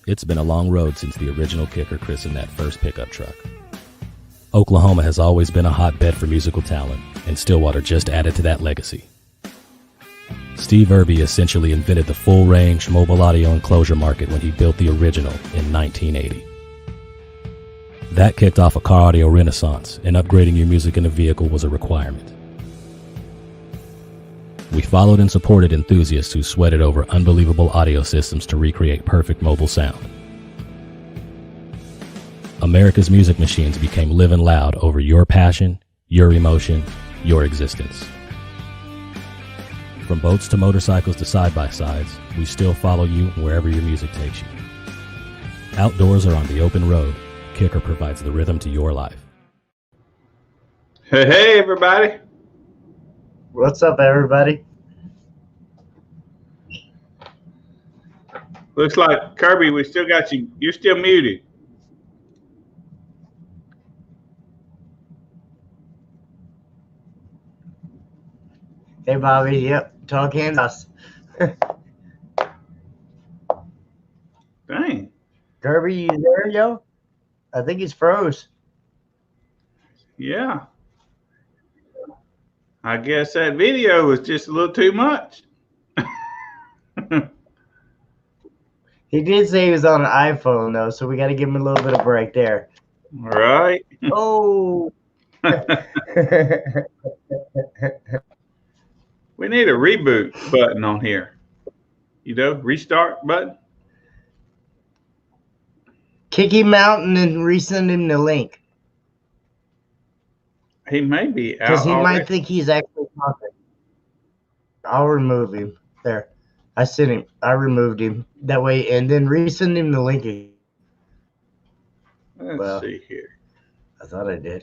It's been a long road since the original kicker christened that first pickup truck. Oklahoma has always been a hotbed for musical talent, and Stillwater just added to that legacy. Steve Irby essentially invented the full-range mobile audio enclosure market when he built the original in 1980. That kicked off a car audio renaissance, and upgrading your music in a vehicle was a requirement. We followed and supported enthusiasts who sweated over unbelievable audio systems to recreate perfect mobile sound. America's music machines became living loud over your passion, your emotion, your existence. From boats to motorcycles to side-by-sides, we still follow you wherever your music takes you. Outdoors or on the open road, Kicker provides the rhythm to your life. Hey, everybody. What's up, everybody? Looks like, Kirby, we still got you. You're still muted. Hey, Bobby. Yep. Talk hands. Dang. Kirby, you there, yo? I think he's froze. Yeah. I guess that video was just a little too much. He did say he was on an iPhone, though, so we got to give him a little bit of break there. Right. Oh. We need a reboot button on here. You know, restart button. Kick him out and then resend him the link. He may be out Because he already. might think he's actually talking. I'll remove him. There. I sent him. I removed him. That way, and then resend him the link again. Let's see here. I thought I did.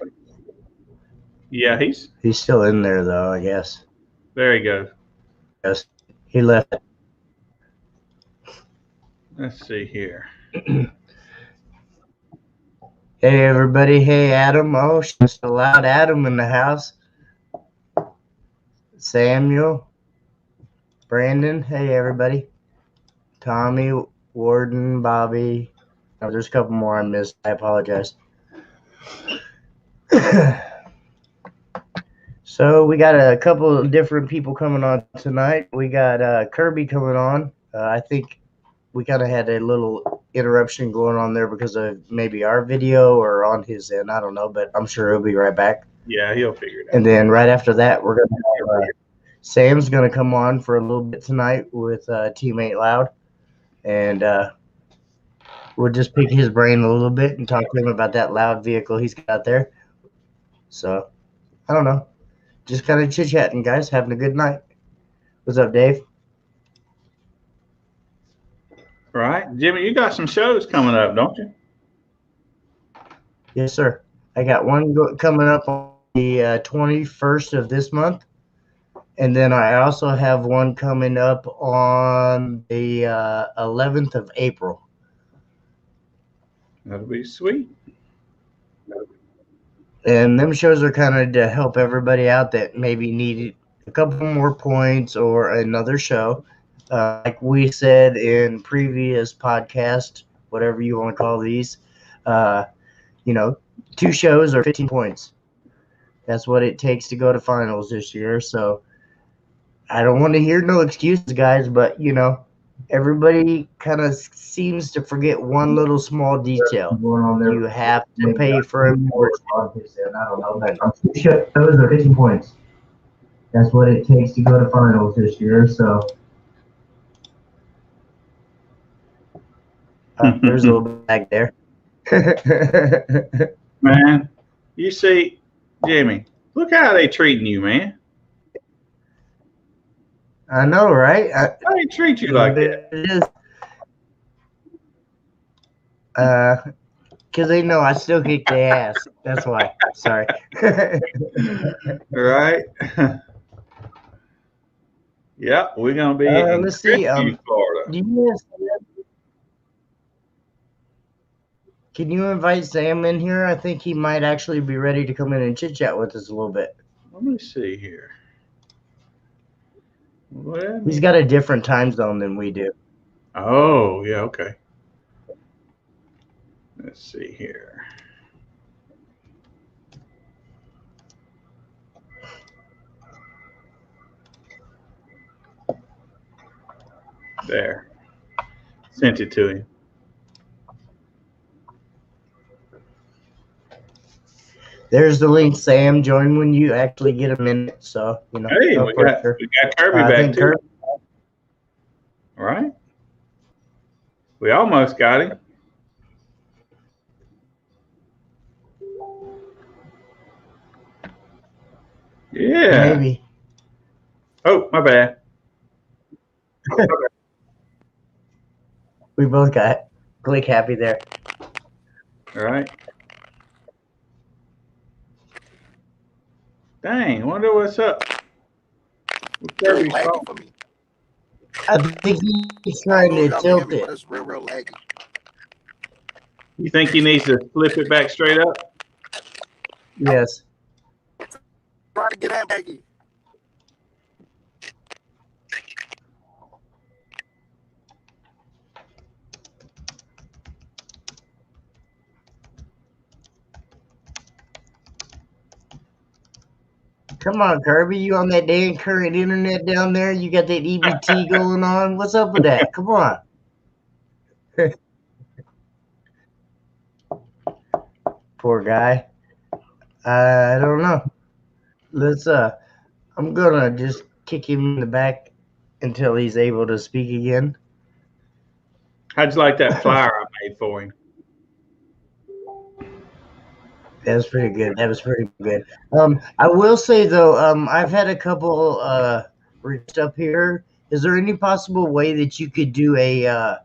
Yeah, he's still in there, though, I guess. there he goes. Yes. He left. Let's see here. Hey, everybody. Hey, Adam. Oh, just allowed Adam in the house. Samuel. Brandon. Hey, everybody. Tommy, Warden, Bobby. Oh, there's a couple more I missed. I apologize. So we got a couple of different people coming on tonight. We got Kirby coming on. I think we kind of had a little interruption going on there because of maybe our video or on his end. I don't know, but I'm sure he'll be right back. Yeah, he'll figure it out. And then right after that, we're going to have Sam's going to come on for a little bit tonight with Teammate Loud. And we'll just pick his brain a little bit and talk to him about that loud vehicle he's got there. So, I don't know. Just kind of chit-chatting, guys. Having a good night. What's up, Dave? Right. Jimmy, you got some shows coming up, don't you? Yes, sir. I got one coming up on the 21st of this month. And then I also have one coming up on the 11th of April. That'll be sweet. And them shows are kind of to help everybody out that maybe needed a couple more points or another show. Like we said in previous podcast, whatever you want to call these, 2 shows or 15 points. That's what it takes to go to finals this year. So I don't want to hear no excuses, guys, but, everybody kind of seems to forget one little small detail. You have to pay for a portion. I don't know, but 2 shows or 15 points. That's what it takes to go to finals this year. So there's a little bit back there. Man, you see, Jimmy, look how they treating you, man. I know, right? How they treat you like that? It is. Because they know I still kick their ass. That's why. Sorry. Right? Yeah, we're going to be in let's see. Florida. Can you invite Sam in here? I think he might actually be ready to come in and chit-chat with us a little bit. Let me see here. Well, He's got a different time zone than we do. oh, yeah, okay. Let's see here. There. Sent it to him. There's the link, Sam. Join when you actually get a minute. So, Hey, no we pressure. got Kirby I back think too. Kirby, All right. We almost got him. Yeah. maybe. Oh, my bad. We both got click happy there. All right. Dang, wonder what's up. Very laggy for me. I think he's trying to tilt it. It's real laggy. You think he needs to flip it back straight up? Yes. Try to get that laggy. Come on, Kirby. You on that damn current internet down there? You got that EBT going on? What's up with that? Come on. Poor guy. I don't know. Let's I'm gonna just kick him in the back until he's able to speak again. How'd you like that flyer I made for him? That was pretty good. I will say though, I've had a couple reached up here. Is there any possible way that you could do a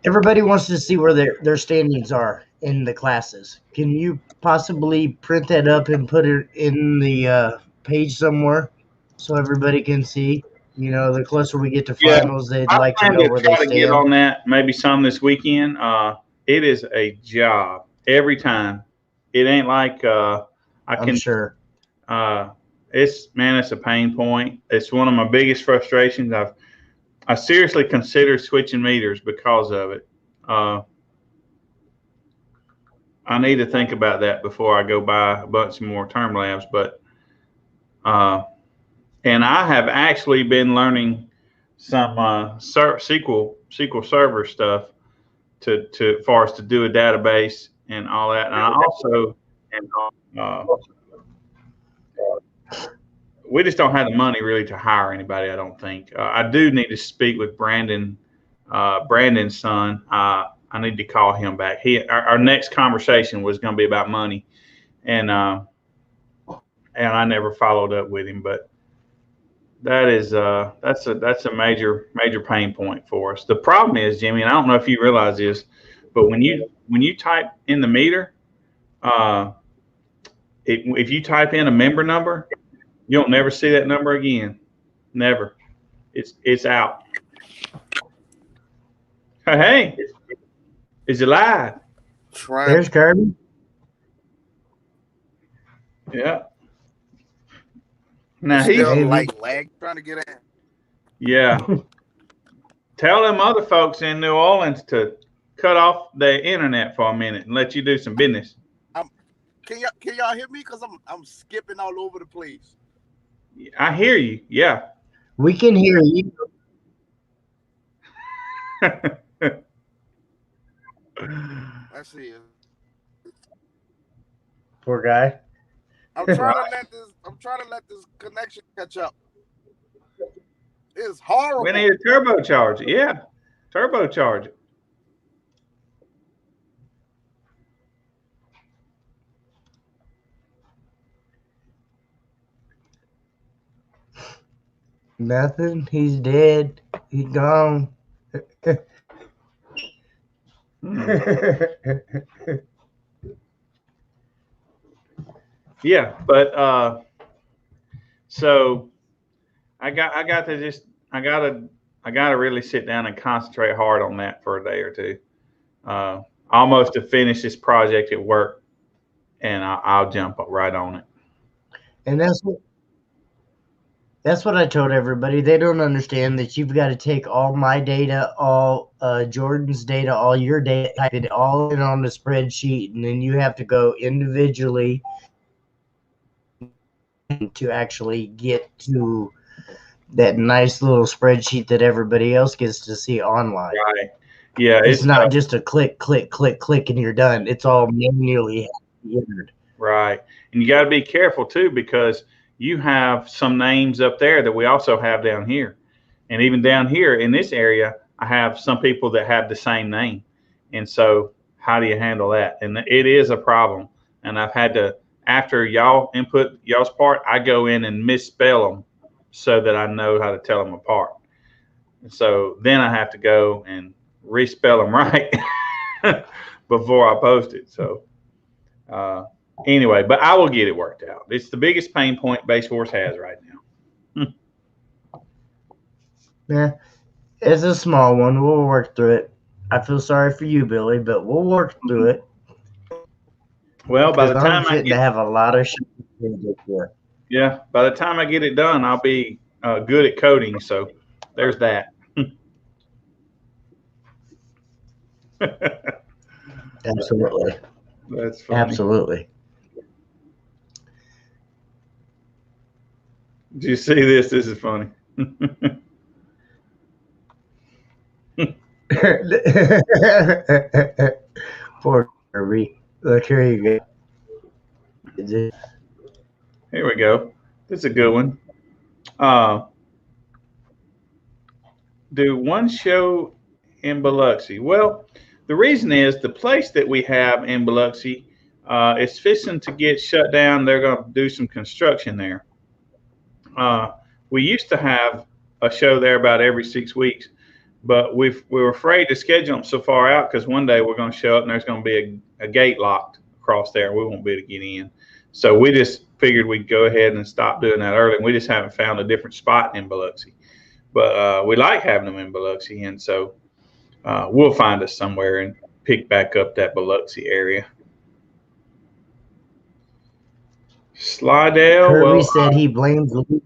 everybody wants to see where their standings are in the classes. Can you possibly print that up and put it in the page somewhere so everybody can see? The closer we get to finals, they'd I like to plan know where they try to get stand. on that maybe some this weekend. It is a job every time. It ain't like I'm sure. It's a pain point. It's one of my biggest frustrations. I seriously consider switching meters because of it. I need to think about that before I go buy a bunch more term labs. But and I have actually been learning some SQL Server stuff to for us to do a database and all that. And I also we just don't have the money really to hire anybody. I don't think. I do need to speak with Brandon's son. I need to call him back. Our next conversation was going to be about money, and I never followed up with him. But that's a major pain point for us. The problem is, Jimmy, and I don't know if you realize this, but when you type in the meter, if you type in a member number, you'll never see that number again. Never. It's out. Hey, is it live? There's Kirby. Yeah. Now he's still like lag trying to get in. Yeah. Tell them other folks in New Orleans to cut off their internet for a minute and let you do some business. Can y'all hear me? Because I'm skipping all over the place. I hear you. Yeah. We can hear you. Let's see. Poor guy. I'm trying to let this connection catch up. It's horrible. We need a turbocharger. Yeah. Turbocharger. Nothing. He's dead. He's gone. Yeah, but so I gotta really sit down and concentrate hard on that for a day or two, almost to finish this project at work, and I'll jump right on it. And That's what I told everybody. They don't understand that you've got to take all my data, all Jordan's data, all your data, type it all in on the spreadsheet, and then you have to go individually to actually get to that nice little spreadsheet that everybody else gets to see online. Right. Yeah. It's not just a click, click, click, click, and you're done. It's all manually entered. Right. And you got to be careful too, because you have some names up there that we also have down here. And even down here in this area, I have some people that have the same name. And so how do you handle that? And it is a problem. And I've had to, after y'all input y'all's part, I go in and misspell them so that I know how to tell them apart. And so then I have to go and respell them right before I post it. So anyway, but I will get it worked out. It's the biggest pain point Base Horse has right now. Yeah, it's a small one. We'll work through it. I feel sorry for you, Billy, but we'll work through it. Well, by the time I'm getting to have a lot of shit this year. Yeah, by the time I get it done, I'll be good at coding. So there's that. Absolutely. That's funny. Absolutely. Do you see this? This is funny. Poor Kirby. Look, here you go. Here we go. This is a good one. Do one show in Biloxi. Well, the reason is the place that we have in Biloxi is fixing to get shut down. They're going to do some construction there. We used to have a show there about every 6 weeks, but we were afraid to schedule them so far out because one day we're going to show up and there's going to be a gate locked across there. We won't be able to get in. So we just figured we'd go ahead and stop doing that early. And we just haven't found a different spot in Biloxi. But we like having them in Biloxi. And so we'll find us somewhere and pick back up that Biloxi area. Slidell. Kirby said he blames Louisiana.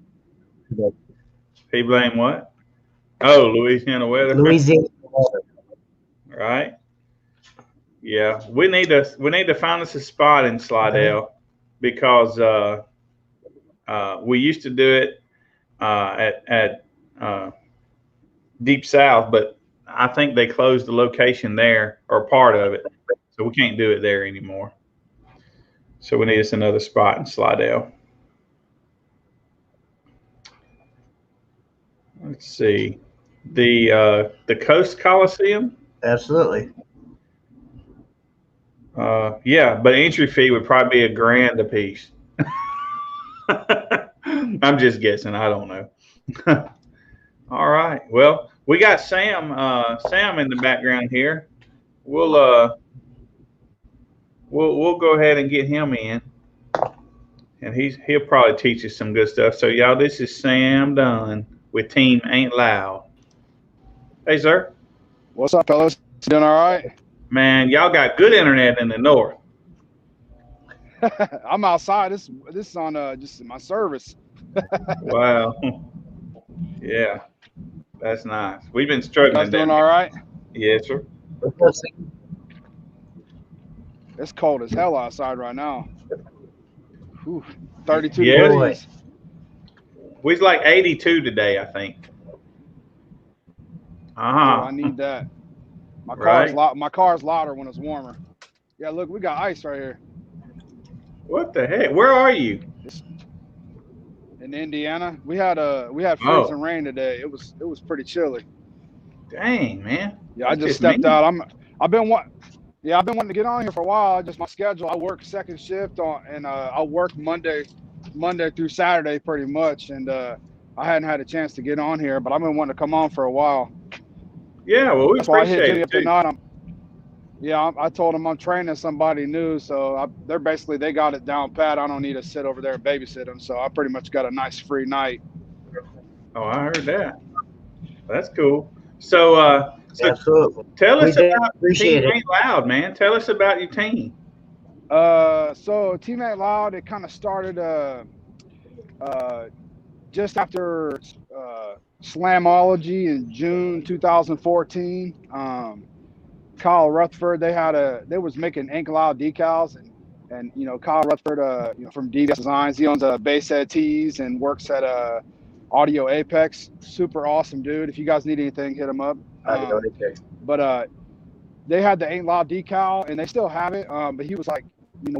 He blamed what? Oh, Louisiana weather. Louisiana weather. Right. Yeah, we need to find us a spot in Slidell because we used to do it at Deep South, but I think they closed the location there or part of it, so we can't do it there anymore. So we need us another spot in Slidell. Let's see, the Coast Coliseum. Absolutely. Yeah, but entry fee would probably be $1,000 a piece. I'm just guessing. I don't know. All right. Well, we got Sam in the background here. We'll go ahead and get him in, and he'll probably teach us some good stuff. So y'all, this is Sam Dunn with Team Ain't Loud. Hey, sir. What's up, fellas? Doing all right? Man, y'all got good internet in the north. I'm outside. This is on just my service. Wow. Yeah, that's nice. We've been struggling. You guys doing all right? Yes, sir. It's cold as hell outside right now. Whew, 32 Yeah. degrees. We was like 82 today, I think. I need that. My car's louder when it's warmer. Yeah, look, we got ice right here. What the heck? Where are you? In Indiana, we had freezing rain today. It was pretty chilly. Dang, man. Yeah, I just stepped out. I've been wanting to get on here for a while. Just my schedule. I work second shift and I work Monday through Saturday pretty much, and I hadn't had a chance to get on here, but I've been wanting to come on for a while. Yeah, well, we appreciate it. I told them I'm training somebody new, so they got it down pat. I don't need to sit over there and babysit them, so I pretty much got a nice free night. Oh, I heard that. That's cool. So Absolutely. Tell us about Appreciate Team Ain't Loud, man. Tell us about your team. So Team Ain't Loud, it kind of started just after Slamology in June 2014. Kyle Rutherford, they was making ankle out decals, and Kyle Rutherford, from DBS Designs, he owns Basehead Tees and works at Audio Apex. Super awesome dude. If you guys need anything, hit him up. But they had the ankle out decal, and they still have it. But he was like,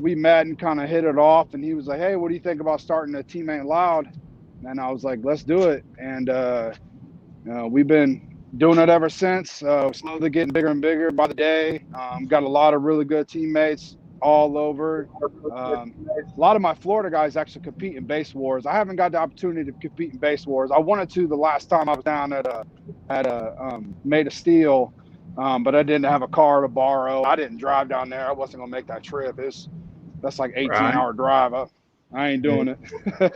we met and kind of hit it off, and he was like, "Hey, what do you think about starting a Team Ain't Loud?" And I was like, "Let's do it." And we've been doing it ever since. Slowly getting bigger and bigger by the day. Got a lot of really good teammates all over. A lot of my Florida guys actually compete in base wars. I haven't got the opportunity to compete in base wars. I wanted to the last time I was down at Made of Steel, but I didn't have a car to borrow. I didn't drive down there. I wasn't gonna make that trip. That's like 18-hour drive. I ain't doing it. But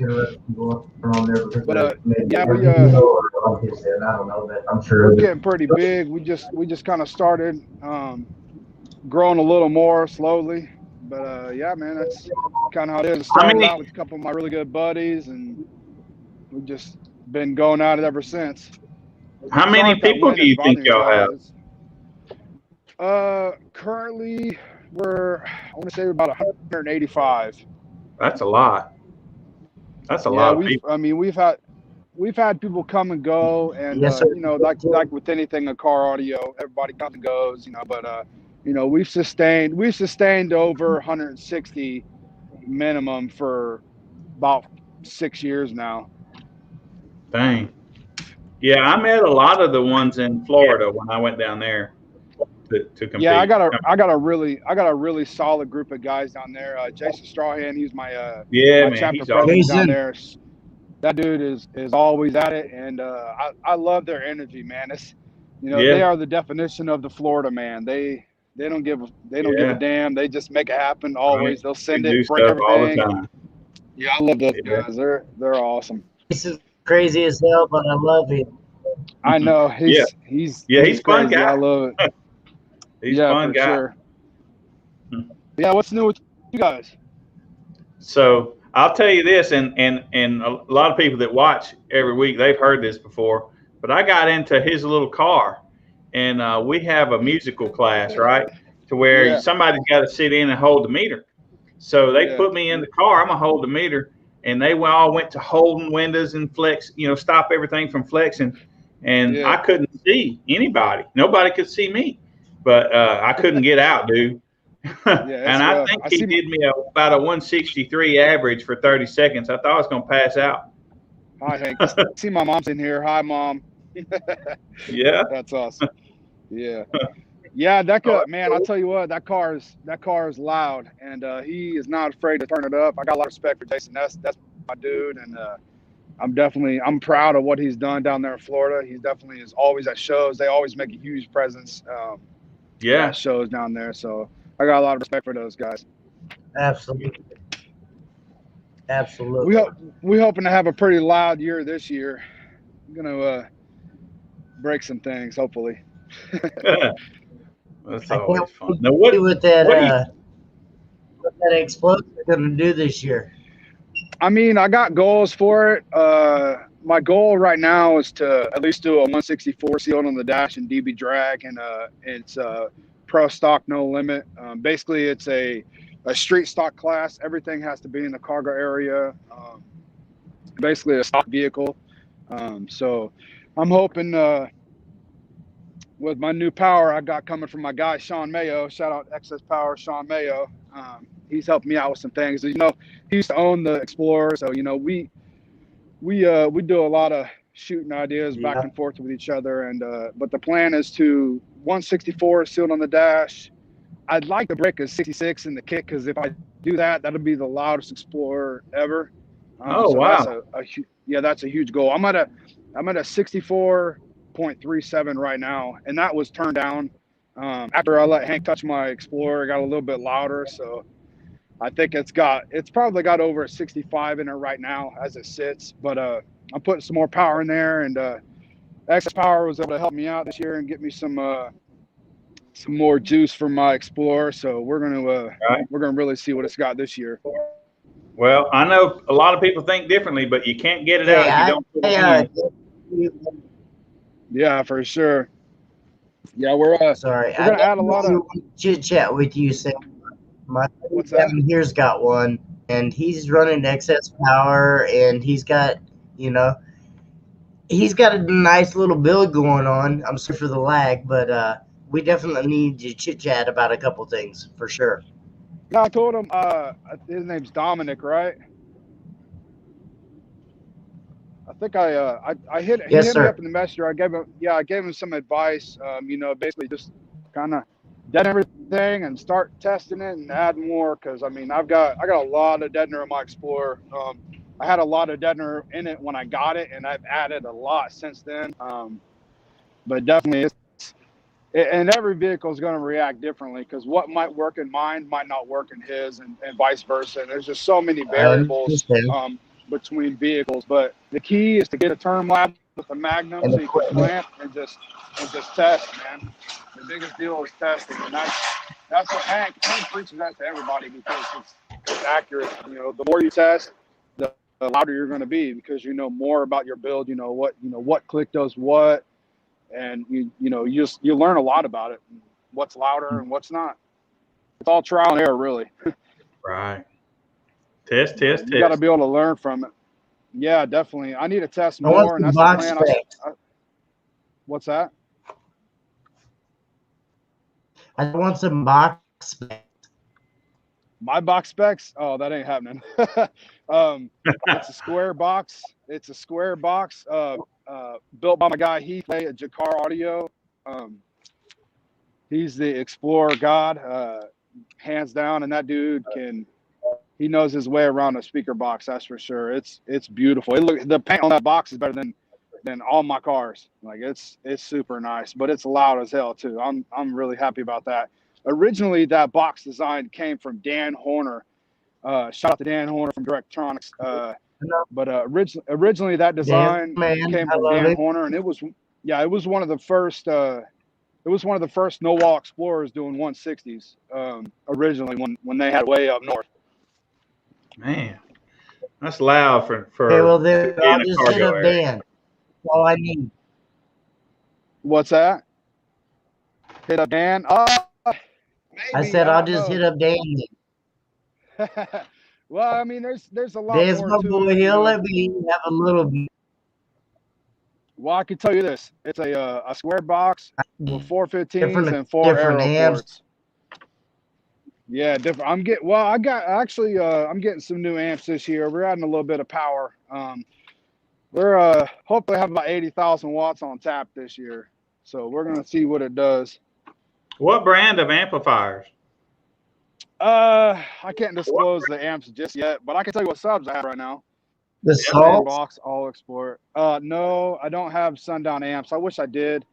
yeah, we're getting pretty big. We just kind of started growing a little more slowly. But yeah, man, that's kind of how it is. Started out with a couple of my really good buddies, and we've just been going at it ever since. How many people do you think y'all have? Currently, I want to say about 185. That's a lot. That's a lot of people. I mean, we've had people come and go, and like with anything in car audio, everybody comes and goes, But we've sustained over 160 minimum for about 6 years now. Dang. Yeah, I met a lot of the ones in Florida when I went down there to compete. Yeah, I got a really solid group of guys down there. Jason Strawhan, he's my chapter president down there. That dude is always at it, and I love their energy, man. It's they are the definition of the Florida man. They don't give a damn. They just make it happen always. Right. They'll send it, break everything. All the time. Yeah, I love those guys. They're awesome. This is crazy as hell, but I love him. I know. He's fun guy. I love it. He's a fun guy. Sure. Yeah, what's new with you guys? So I'll tell you this, and a lot of people that watch every week, they've heard this before, but I got into his little car, and we have a musical class, right, to where somebody's got to sit in and hold the meter. So they put me in the car. I'm going to hold the meter, and they all went to holding windows and flex, stop everything from flexing, and I couldn't see anybody. Nobody could see me, but I couldn't get out, dude. And I think he did me about a 163 average for 30 seconds. I thought I was going to pass out. Hi, Hank. See, my mom's in here. Hi, Mom. Yeah. That's awesome. Yeah. Yeah, that car, man, I'll tell you what, that car is loud, and he is not afraid to turn it up. I got a lot of respect for Jason. That's my dude, and I'm proud of what he's done down there in Florida. He definitely is always at shows. They always make a huge presence at shows down there, so I got a lot of respect for those guys. Absolutely. We hoping to have a pretty loud year this year. I'm gonna break some things, hopefully. That's always fun. Now, what that explosion going to do this year? I mean, I got goals for it. My goal right now is to at least do a 164 sealed on the dash and DB drag, and it's pro stock no limit. Basically, it's a street stock class. Everything has to be in the cargo area. Basically, a stock vehicle. So I'm hoping with my new power I got coming from my guy Sean Mayo. Shout out Excess Power, Sean Mayo. He's helped me out with some things. He used to own the Explorer, so we do a lot of shooting ideas back and forth with each other. And but the plan is to 164 sealed on the dash. I'd like to break a 66 in the kick, because if I do that, that'll be the loudest Explorer ever. Wow! That's a huge goal. I'm at a 64.37 right now, and that was turned down after I let Hank touch my Explorer. It got a little bit louder, so I think it's probably got over a 65 in it right now as it sits. But I'm putting some more power in there, and Excess Power was able to help me out this year and get me some more juice from my Explorer. So we're gonna really see what it's got this year. Well, I know a lot of people think differently, but you can't get it Hey, out if you don't put it I in. Yeah, for sure. Yeah, sorry, we're I gonna add a lot of. definitely want to chit chat with you, Sam. My buddy What's that? down here's got one, and he's running excess power, and you know, he's got a nice little build going on. I'm sorry for the lag, but we definitely need to chit chat about a couple things for sure. No, I told him. His name's Dominic, right? I think I hit he Yes, hit me sir. up in the messenger. I gave him some advice. Basically just kind of dead everything and start testing it and add more. Because I mean, I got a lot of deadener in my Explorer. I had a lot of deadener in it when I got it, and I've added a lot since then. But definitely, and every vehicle is going to react differently because what might work in mine might not work in his, and vice versa. And there's just so many I variables understand. between vehicles. But the key is to get a turn lab with a Magnum And so you can equipment. clamp and just test, man. The biggest deal is testing, and that's what Hank preaches that to everybody because it's accurate. The more you test, the louder you're going to be because you know more about your build. You know what click does what, and you learn a lot about it. What's louder and what's not. It's all trial and error, really. Right. Test. You got to be able to learn from it. Yeah, definitely. I need to test I want more, and some that's the box plan. specs. What's that? I want some box specs. My box specs? Oh, that ain't happening. It's a square box. It's a square box built by my guy Heath at Jakar Audio. He's the Explorer god, hands down, and that dude he knows his way around a speaker box. That's for sure. It's beautiful. The paint on that box is better than all my cars. Like it's super nice, but it's loud as hell too. I'm really happy about that. Originally, that box design came from Dan Horner. Shout out to Dan Horner from Directronics. But originally that design Man, came I from love Dan it. Horner, and it was one of the first. It was one of the first no wall Explorers doing 160s originally when they had way up north. Man, that's loud for Okay, well then being I'll a just hit cargo up area. Dan. That's all I need. What's that? Hit up Dan? I Maybe, said I I'll don't just know. hit up Dan. Well, I mean, there's a lot Dan's more my to boy. it. He'll let me have a little bit. Well, I can tell you this: it's a square box with 415s and 4 different arrow amps. ports. Yeah, different. I'm getting some new amps this year. We're adding a little bit of power. We're hopefully have about 80,000 watts on tap this year. So we're gonna see what it does. What brand of amplifiers? I can't disclose the amps just yet, but I can tell you what subs I have right now. The Same salt. box, all Explorer. No, I don't have Sundown amps. I wish I did.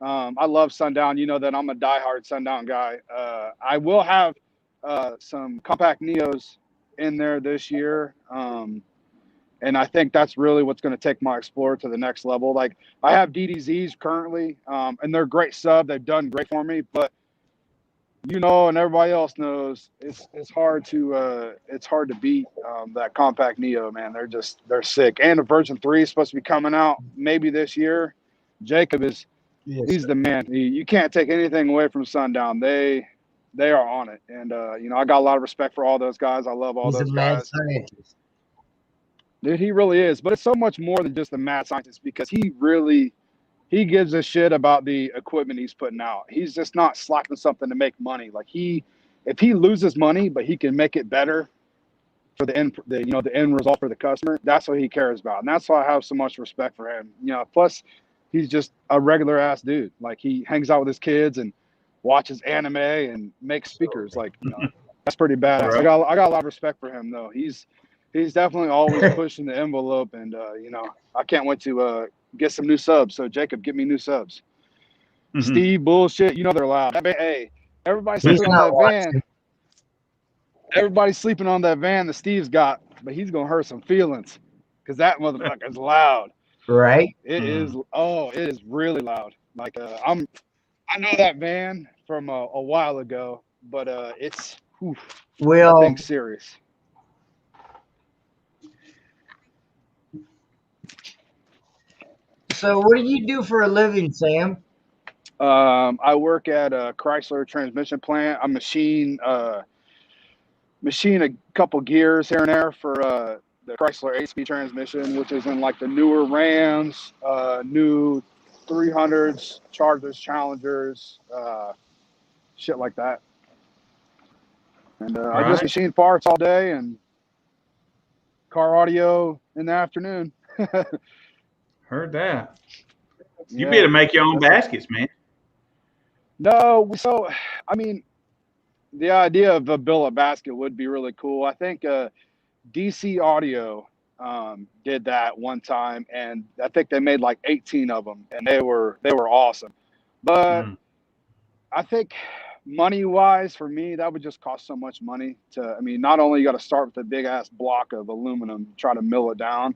I love Sundown. You know that I'm a diehard Sundown guy. I will have some compact Neos in there this year. And I think that's really what's going to take my Explorer to the next level. Like I have DDZs currently, and they're great sub. They've done great for me, but and everybody else knows it's hard to beat that compact Neo, man. They're sick. And the version 3 is supposed to be coming out maybe this year. Jacob he's the man. You can't take anything away from Sundown. They are on it, and I got a lot of respect for all those guys. I love all He's those a mad guys. scientist. Dude, he really is. But it's so much more than just a mad scientist because he gives a shit about the equipment he's putting out. He's just not slapping something to make money. Like if he loses money, but he can make it better for the end result for the customer, that's what he cares about. And that's why I have so much respect for him. Plus he's just a regular ass dude. Like he hangs out with his kids and watches anime and makes speakers. Like, that's pretty badass. Right. I got a lot of respect for him though. He's definitely always pushing the envelope, and I can't wait to get some new subs. So Jacob, get me new subs. Mhm. Steve, bullshit. They're loud. Hey, everybody's He's sleeping on not that van. Everybody's sleeping on that van that Steve's got, but he's gonna hurt some feelings because that motherfucker's loud. Right? It is. Oh, it is really loud. Like I know that van from a while ago, but it's that Well, thing's serious. So what do you do for a living, Sam? I work at a Chrysler transmission plant. I machine a couple gears here and there for the Chrysler 8-speed transmission, which is in like the newer Rams, new 300s, Chargers, Challengers, shit like that. And I just machine parts all day and car audio in the afternoon. Heard that. Yeah, You better make your own baskets, man. No, so I mean, the idea of a billet basket would be really cool. I think DC Audio did that one time, and I think they made like 18 of them, and they were awesome. But I think money wise, for me, that would just cost so much money to. I mean, not only you got to start with a big ass block of aluminum, try to mill it down.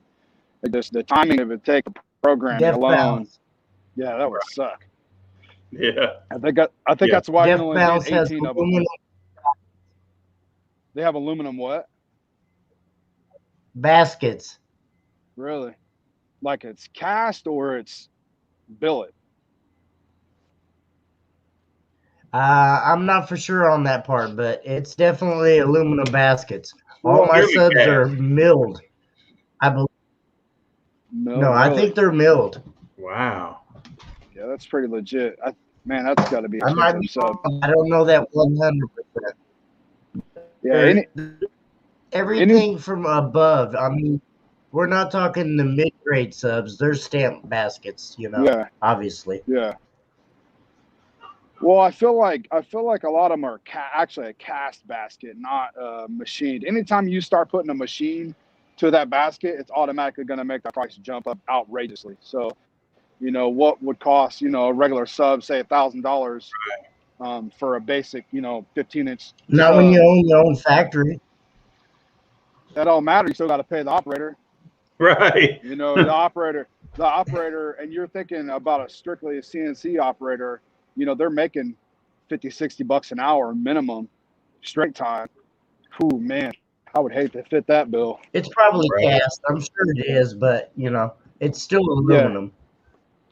It just the timing of it take a programming alone. Yeah, that would suck. Yeah, I think that's why you only did 18 of them. They have aluminum what? Baskets. Really? Like it's cast or it's billet? I'm not for sure on that part, but it's definitely aluminum baskets. All my subs are milled, I believe. No, I think they're milled. Wow. Yeah, that's pretty legit. Man, that's got to be I might be expensive. wrong. I don't know that 100%. Yeah, everything from above. I mean, we're not talking the mid-grade subs. They're stamped baskets, you know. Yeah. Obviously. Yeah. Well, I feel like a lot of them are actually a cast basket, not machined. Anytime you start putting a machine to that basket, it's automatically going to make the price jump up outrageously. So, you know, what would cost, you know, a regular sub, say $1,000 for a basic, you know, 15-inch. Not when you own your own factory. That don't matter. You still got to pay the operator. Right. You know, the operator, and you're thinking about strictly a CNC operator, you know, they're making $50-$60 an hour minimum straight time. Ooh, man, I would hate to fit that bill. It's probably cast. I'm sure it is, but, you know, it's still aluminum.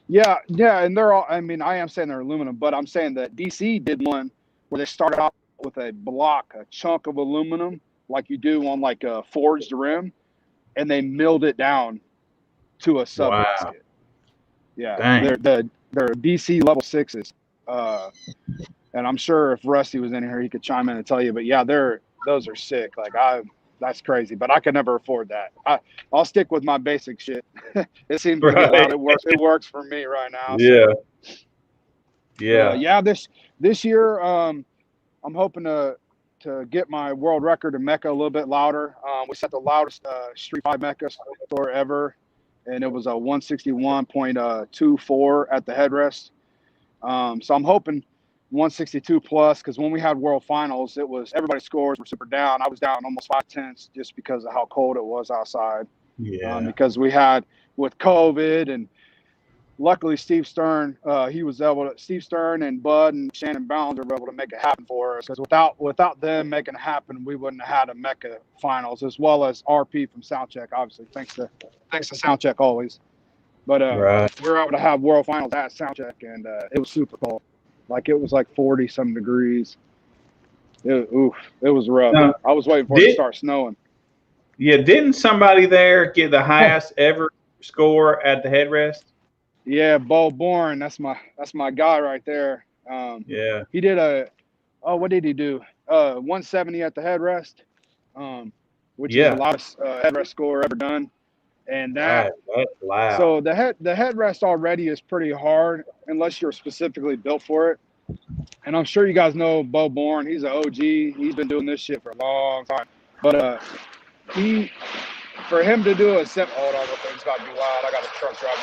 Yeah, and they're all, I mean, I am saying they're aluminum, but I'm saying that DC did one where they started out with a block, a chunk of aluminum, like you do on like a forged rim, and they milled it down to a sub basket. Yeah, they're DC level 6s. And I'm sure if Rusty was in here, he could chime in and tell you, but yeah, those are sick. Like that's crazy, but I could never afford that. I'll stick with my basic shit. It seems to get loud. It works for me right now. Yeah. So. Yeah. This year, I'm hoping to get my world record in Mecca a little bit louder. We set the loudest Street 5 Mecca score ever, and it was a 161.24 at the headrest. So I'm hoping 162 plus, because when we had World Finals, it was everybody's scores were super down. I was down almost 5/10 just because of how cold it was outside. Yeah. Because we had with COVID, and luckily Steve Stern and Bud and Shannon Ballinger were able to make it happen for us. Because without them making it happen, we wouldn't have had a Mecca Finals, as well as RP from Soundcheck, obviously. Thanks to Soundcheck always. But we were able to have World Finals at Soundcheck, and it was super cold. Like it was like 40-some degrees. It was rough. Now, I was waiting for it to start snowing. Yeah, didn't somebody there get the highest ever score at the headrest? Yeah, Bo Bourne. That's my guy right there. Yeah. He did what did he do? 170 at the headrest, which is the loudest headrest score ever done. And that's loud. So the headrest already is pretty hard unless you're specifically built for it. And I'm sure you guys know Bo Bourne. He's an OG. He's been doing this shit for a long time. But for him to do a hold on, real quick, it's about to be loud. I got a truck driving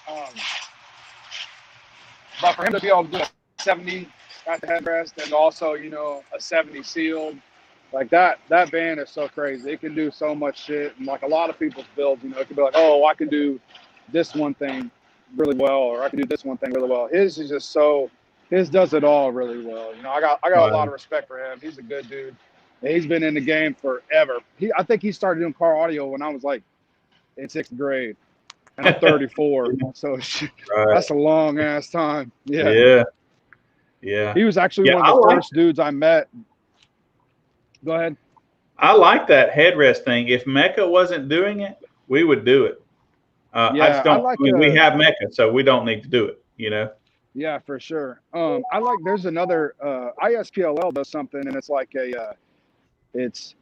by. But for him to be able to do a 70 at the headrest and also, you know, a 70 sealed. Like that band is so crazy. It can do so much shit. And like a lot of people's builds, you know, it could be like, oh, I can do this one thing really well, or I can do this one thing really well. His is just his does it all really well. You know, I got a lot of respect for him. He's a good dude. And he's been in the game forever. I think he started doing car audio when I was like in 6th grade. and I'm 34. So Right. that's a long ass time. Yeah. Yeah. Yeah. He was actually Yeah, one of the first dudes I met. Go ahead. I like that headrest thing. If Mecca wasn't doing it, we would do it. I just don't. I mean, we have Mecca, so we don't need to do it. You know. Yeah, for sure. I like. There's another ISPLL does something, and it's like it's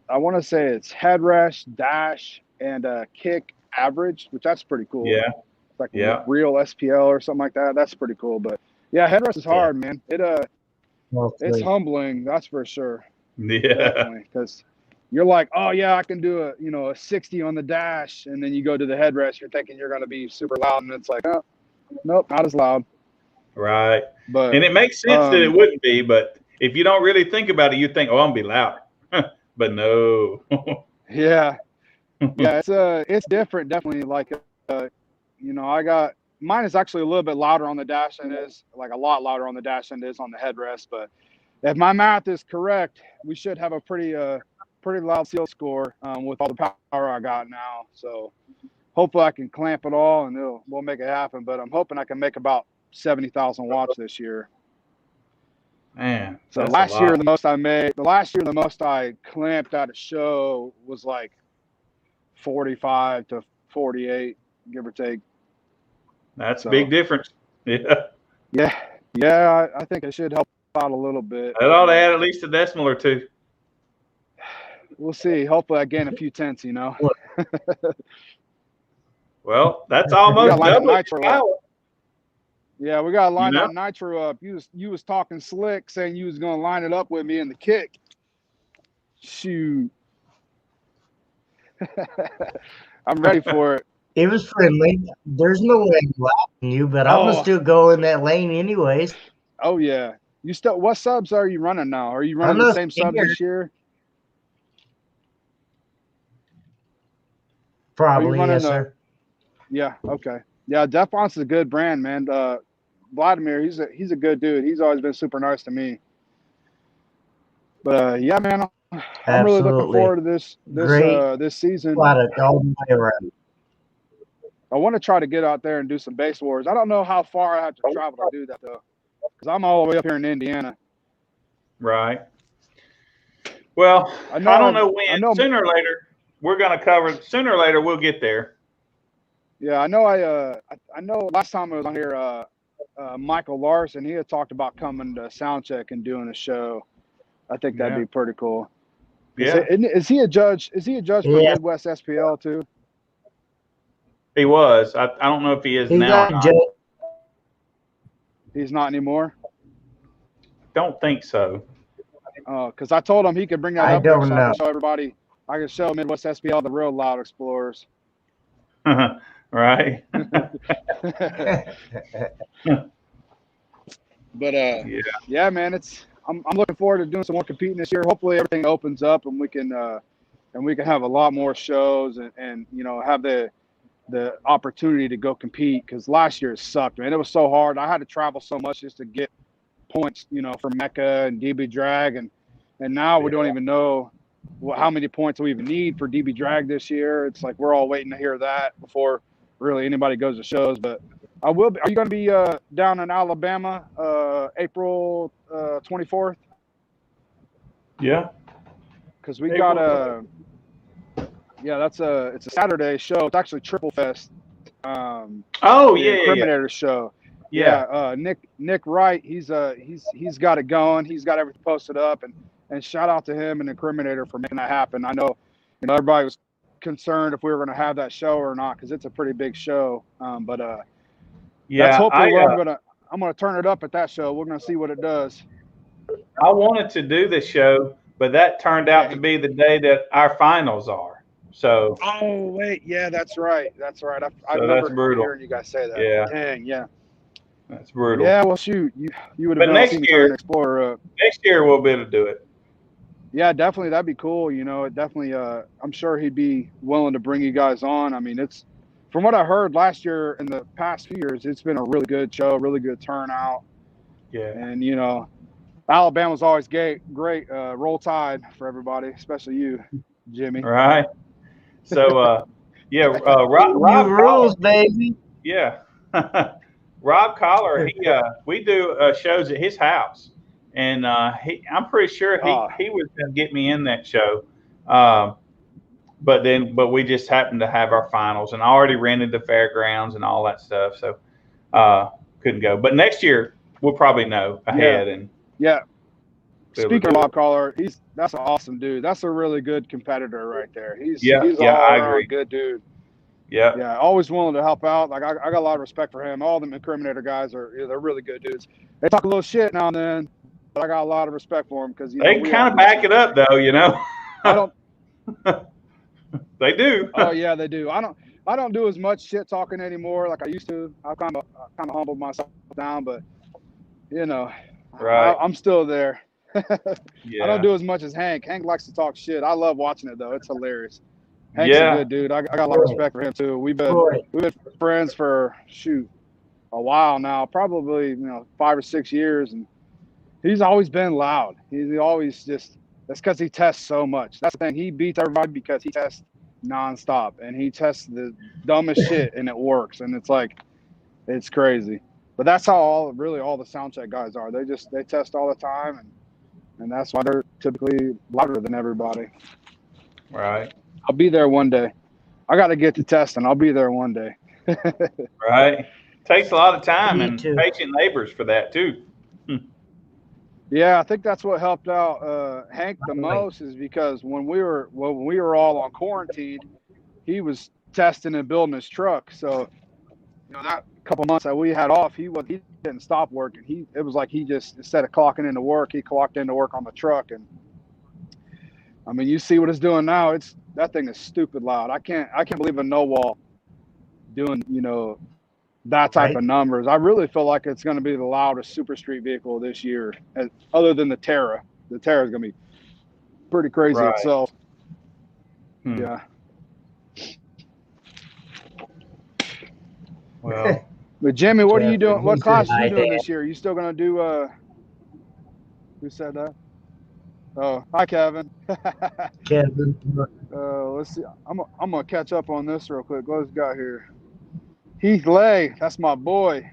I want to say it's headrest, dash, and kick average, which that's pretty cool. Yeah. It's like real SPL or something like that. That's pretty cool. But yeah, headrest is hard, man. It's humbling, that's for sure. Yeah. Definitely, because you're like, oh yeah, I can do a 60 on the dash, and then you go to the headrest, you're thinking you're gonna be super loud, and it's like, oh, nope, not as loud. Right. But and it makes sense that it wouldn't be, but if you don't really think about it, you think, oh, I'm gonna be louder. But no. Yeah, it's different, definitely. Like, I got mine is actually a little bit louder on the dash than it is, like a lot louder on the dash than it is on the headrest. But if my math is correct, we should have a pretty loud seal score with all the power I got now. So hopefully I can clamp it all and we'll make it happen. But I'm hoping I can make about 70,000 watts this year. Man, so last year the most I clamped at a show was like 45 to 48, give or take. That's a big difference. Yeah. Yeah. I think it should help out a little bit. It ought to add at least a decimal or two. We'll see. Hopefully I gain a few tenths, Well, that's almost double power. Yeah, we got to line that nitro up. You was talking slick, saying you was going to line it up with me in the kick. Shoot. I'm ready for it. It was friendly. There's no way I'm laughing you, but I'm going to still go in that lane anyways. Oh, yeah. What subs are you running now? Are you running the same sub this year? Probably, yes, sir. Yeah, okay. Yeah, Deffon's is a good brand, man. Vladimir, he's a good dude. He's always been super nice to me. But yeah, man, I'm really looking forward to this season. Product all the way around. I want to try to get out there and do some base wars. I don't know how far I have to travel to do that though, because I'm all the way up here in Indiana. Right. Well, I don't know when. Sooner or later, we're going to cover. Sooner or later, we'll get there. Yeah, I know. I know. Last time I was on here, Michael Larson, he had talked about coming to Soundcheck and doing a show. I think that'd be pretty cool. Yeah. Is he a judge? Is he a judge for Midwest SPL too? He was. I don't know if he is now. Or not. He's not anymore. Don't think so. Because I told him he could bring that up there so I can show everybody. I can show Midwest SPL the real loud explorers. Right. But yeah, man, I'm looking forward to doing some more competing this year. Hopefully everything opens up and we can have a lot more shows and have the opportunity to go compete, because last year it sucked, man. It was so hard. I had to travel so much just to get points, for Mecca and DB Drag, and now we don't even know how many points we even need for DB Drag this year. It's like we're all waiting to hear that before really anybody goes to shows. But I will be. Are you going to be down in Alabama April 24th? Yeah. Because we got it's a Saturday show. It's actually Triple Fest. Incriminator show. Yeah. Nick Wright, he's got it going. He's got everything posted up, and shout out to him and Incriminator for making that happen. I know, everybody was concerned if we were going to have that show or not, because it's a pretty big show. That's hopefully where I'm gonna turn it up at that show. We're gonna see what it does. I wanted to do the show, but that turned out to be the day that our finals are. So. Oh wait, yeah, that's right. I remember hearing you guys say that. Yeah. Dang, yeah. That's brutal. Yeah, well, shoot, you would have been next year, Explorer. Next year we'll be able to do it. Yeah, definitely, that'd be cool. It definitely. I'm sure he'd be willing to bring you guys on. I mean, it's from what I heard last year and the past few years, it's been a really good show, really good turnout. Yeah. And Alabama's always great. Roll Tide for everybody, especially you, Jimmy. Right. So, Yeah, New Rob rules, Collar. baby. Yeah, Rob Collar. We do shows at his house, and I'm pretty sure Oh, he was going to get me in that show. Um, but we just happened to have our finals, and I already rented the fairgrounds and all that stuff, so couldn't go. But next year we'll probably know yeah, ahead and yeah. be able to Speaking of do Bob it. Collar, that's an awesome dude. That's a really good competitor right there. He's Yeah, an yeah, all I around agree. good dude. Yeah, Yeah, always willing to help out. Like I got a lot of respect for him. All the incriminator guys they're really good dudes. They talk a little shit now and then, but I got a lot of respect for them because they can we all kind of do back it shit. up though, you know. I don't. They do. Oh yeah, they do. I don't do as much shit talking anymore like I used to. I've kind of humbled myself down, but you know, Right. I'm still there. I don't Yeah. do as much as Hank. Hank likes to talk shit. I love watching it though. It's hilarious. Hank's a Yeah. good dude. I got a lot of respect for him too. We've been friends for a while now, probably 5 or 6 years, and he's always been loud. He's always just that's because he tests so much. That's the thing. He beats everybody because he tests nonstop, and he tests the dumbest shit, and it works. And it's crazy. But that's how all the sound check guys are. They test all the time, and that's why they're typically louder than everybody. Right. I'll be there one day. I got to get to testing. I'll be there one day. Right. Takes a lot of time Me and too. patient neighbors for that too. Yeah, I think that's what helped out Hank the most is because when we were all on quarantine, he was testing and building his truck. So that couple months that we had off, he didn't stop working. It was like he just instead of clocking into work, he clocked into work on the truck. And I mean, you see what it's doing now. That thing is stupid loud. I can't believe a no wall doing that type of numbers. I really feel like it's going to be the loudest super street vehicle this year, other than the Terra. The Terra is going to be pretty crazy Right. itself. Yeah. Well, but Jimmy, what are you doing? What He's class an are you doing iDad. this year? Are you still going to do? Who said that? Oh, hi, Kevin. Kevin. Let's see. I'm gonna catch up on this real quick. What's got here? Heath Lay, that's my boy.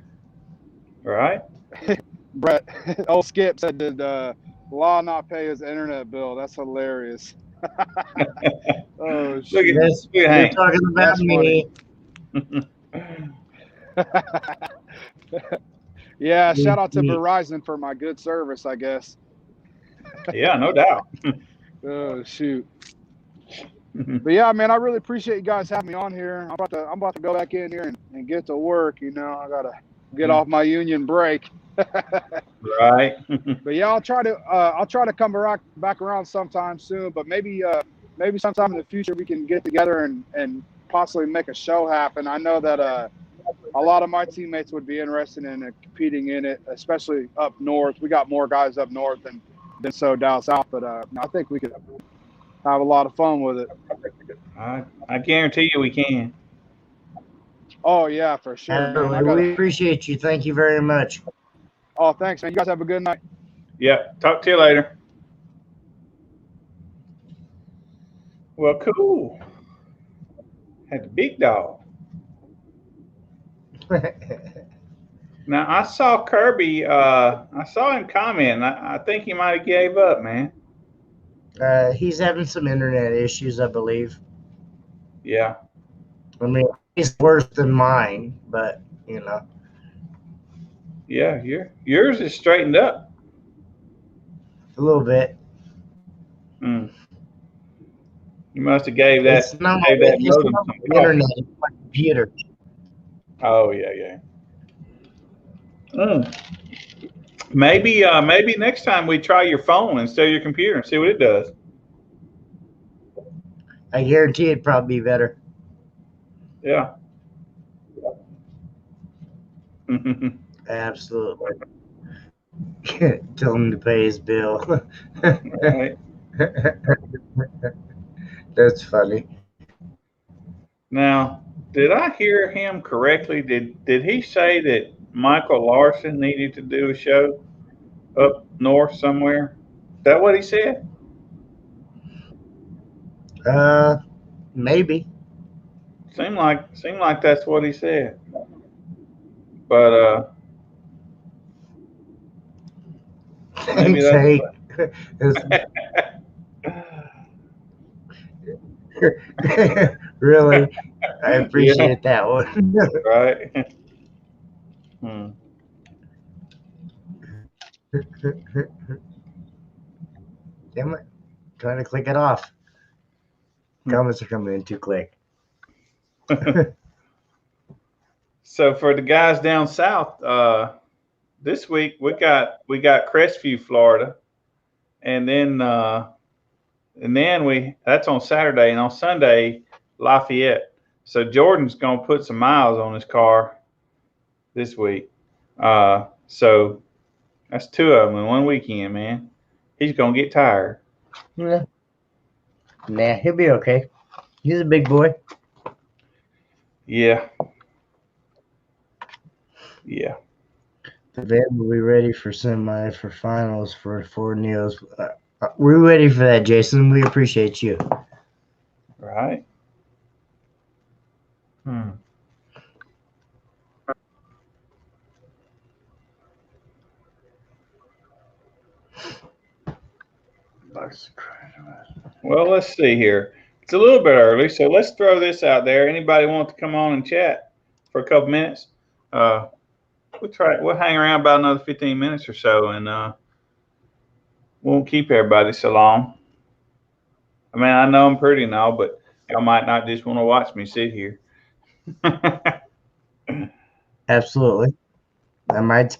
right. Brett, old Skip said, did Law not pay his internet bill? That's hilarious. Oh, shit. You're Hank. talking about That's me. Yeah, shout out to Verizon for my good service, I guess. Yeah, no doubt. Oh, shoot. But yeah, man, I really appreciate you guys having me on here. I'm about to go back in here and get to work. I gotta get off my union break. Right. But yeah, I'll try to come back around sometime soon. But maybe sometime in the future we can get together and possibly make a show happen. I know that a lot of my teammates would be interested in competing in it, especially up north. We got more guys up north than so down south. But I think we could have a lot of fun with it. I guarantee you we can. Oh yeah, for sure, man. We appreciate you. Thank you very much. Oh, thanks, man. You guys have a good night. Yeah. Talk to you later. Well, cool. Had the big dog. Now I saw Kirby. I saw him comment. I think he might have gave up, man. He's having some internet issues, I believe. Yeah. I mean, he's worse than mine, but Yeah, yours is straightened up. a little bit. Mm. You must have gave that. It's not modem the some internet. It's my computer. Oh yeah. Maybe next time we try your phone instead of your computer and see what it does. I guarantee it'd probably be better. Yeah. Absolutely. Tell him to pay his bill. Right. That's funny. Now, did I hear him correctly? Did he say that Michael Larson needed to do a show up north somewhere? Is that what he said? Maybe. Seemed like that's what he said. But maybe Thanks, Hank. Really, I appreciate that one. right. Hmm. Damn it, trying to click it off. Comments are coming in too quick. So for the guys down south, this week we got Crestview, Florida, and then that's on Saturday, and on Sunday Lafayette. So Jordan's gonna put some miles on his car this week. So that's 2 of them in one weekend, man. He's gonna get tired. Yeah. Nah, he'll be okay. He's a big boy. Yeah. Yeah. The van will be ready for semi for finals for 4 Neos. We're ready for that, Jason. We appreciate you. Right. Hmm. Well, let's see here. It's a little bit early, so let's throw this out there. Anybody want to come on and chat for a couple minutes? We'll hang around about another 15 minutes or so, and won't keep everybody so long. I mean, I know I'm pretty and all, but y'all might not just want to watch me sit here. Absolutely. I might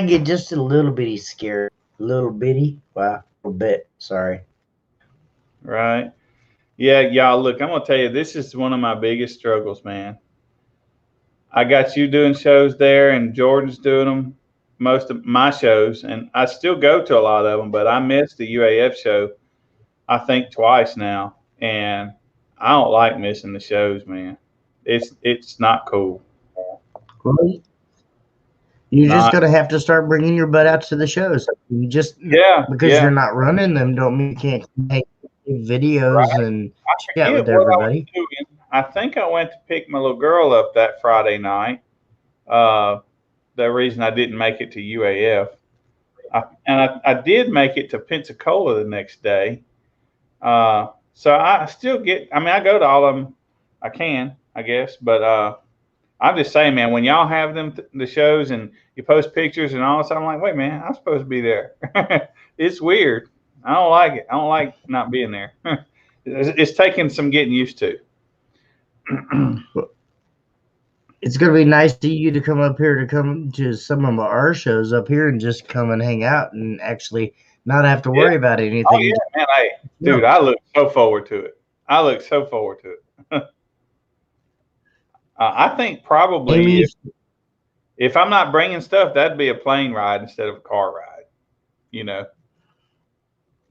get just a little bitty scared. A little bitty? Wow. A bit. Sorry. Right. Yeah, y'all, look, I'm going to tell you, this is one of my biggest struggles, man. I got you doing shows there, and Jordan's doing them, most of my shows, and I still go to a lot of them, but I missed the UAF show, I think, twice now, and I don't like missing the shows, man. It's not cool. Well, you're just going to have to start bringing your butt out to the shows. You just, because you're not running them, don't mean you can't make videos and chat with everybody. I think I went to pick my little girl up that Friday night. The reason I didn't make it to UAF. I did make it to Pensacola the next day. So I still get, I mean, I go to all of them. I can, I guess, but I'm just saying, man, when y'all have the shows and you post pictures and all this, I'm like, wait, man, I'm supposed to be there. It's weird. I don't like it. I don't like not being there. It's taking some getting used to. It's going to be nice to you to come up here to come to some of our shows up here and just come and hang out and actually not have to worry about anything. Oh, yeah, man. Dude, I look so forward to it. I think probably if I'm not bringing stuff, that'd be a plane ride instead of a car ride, you know.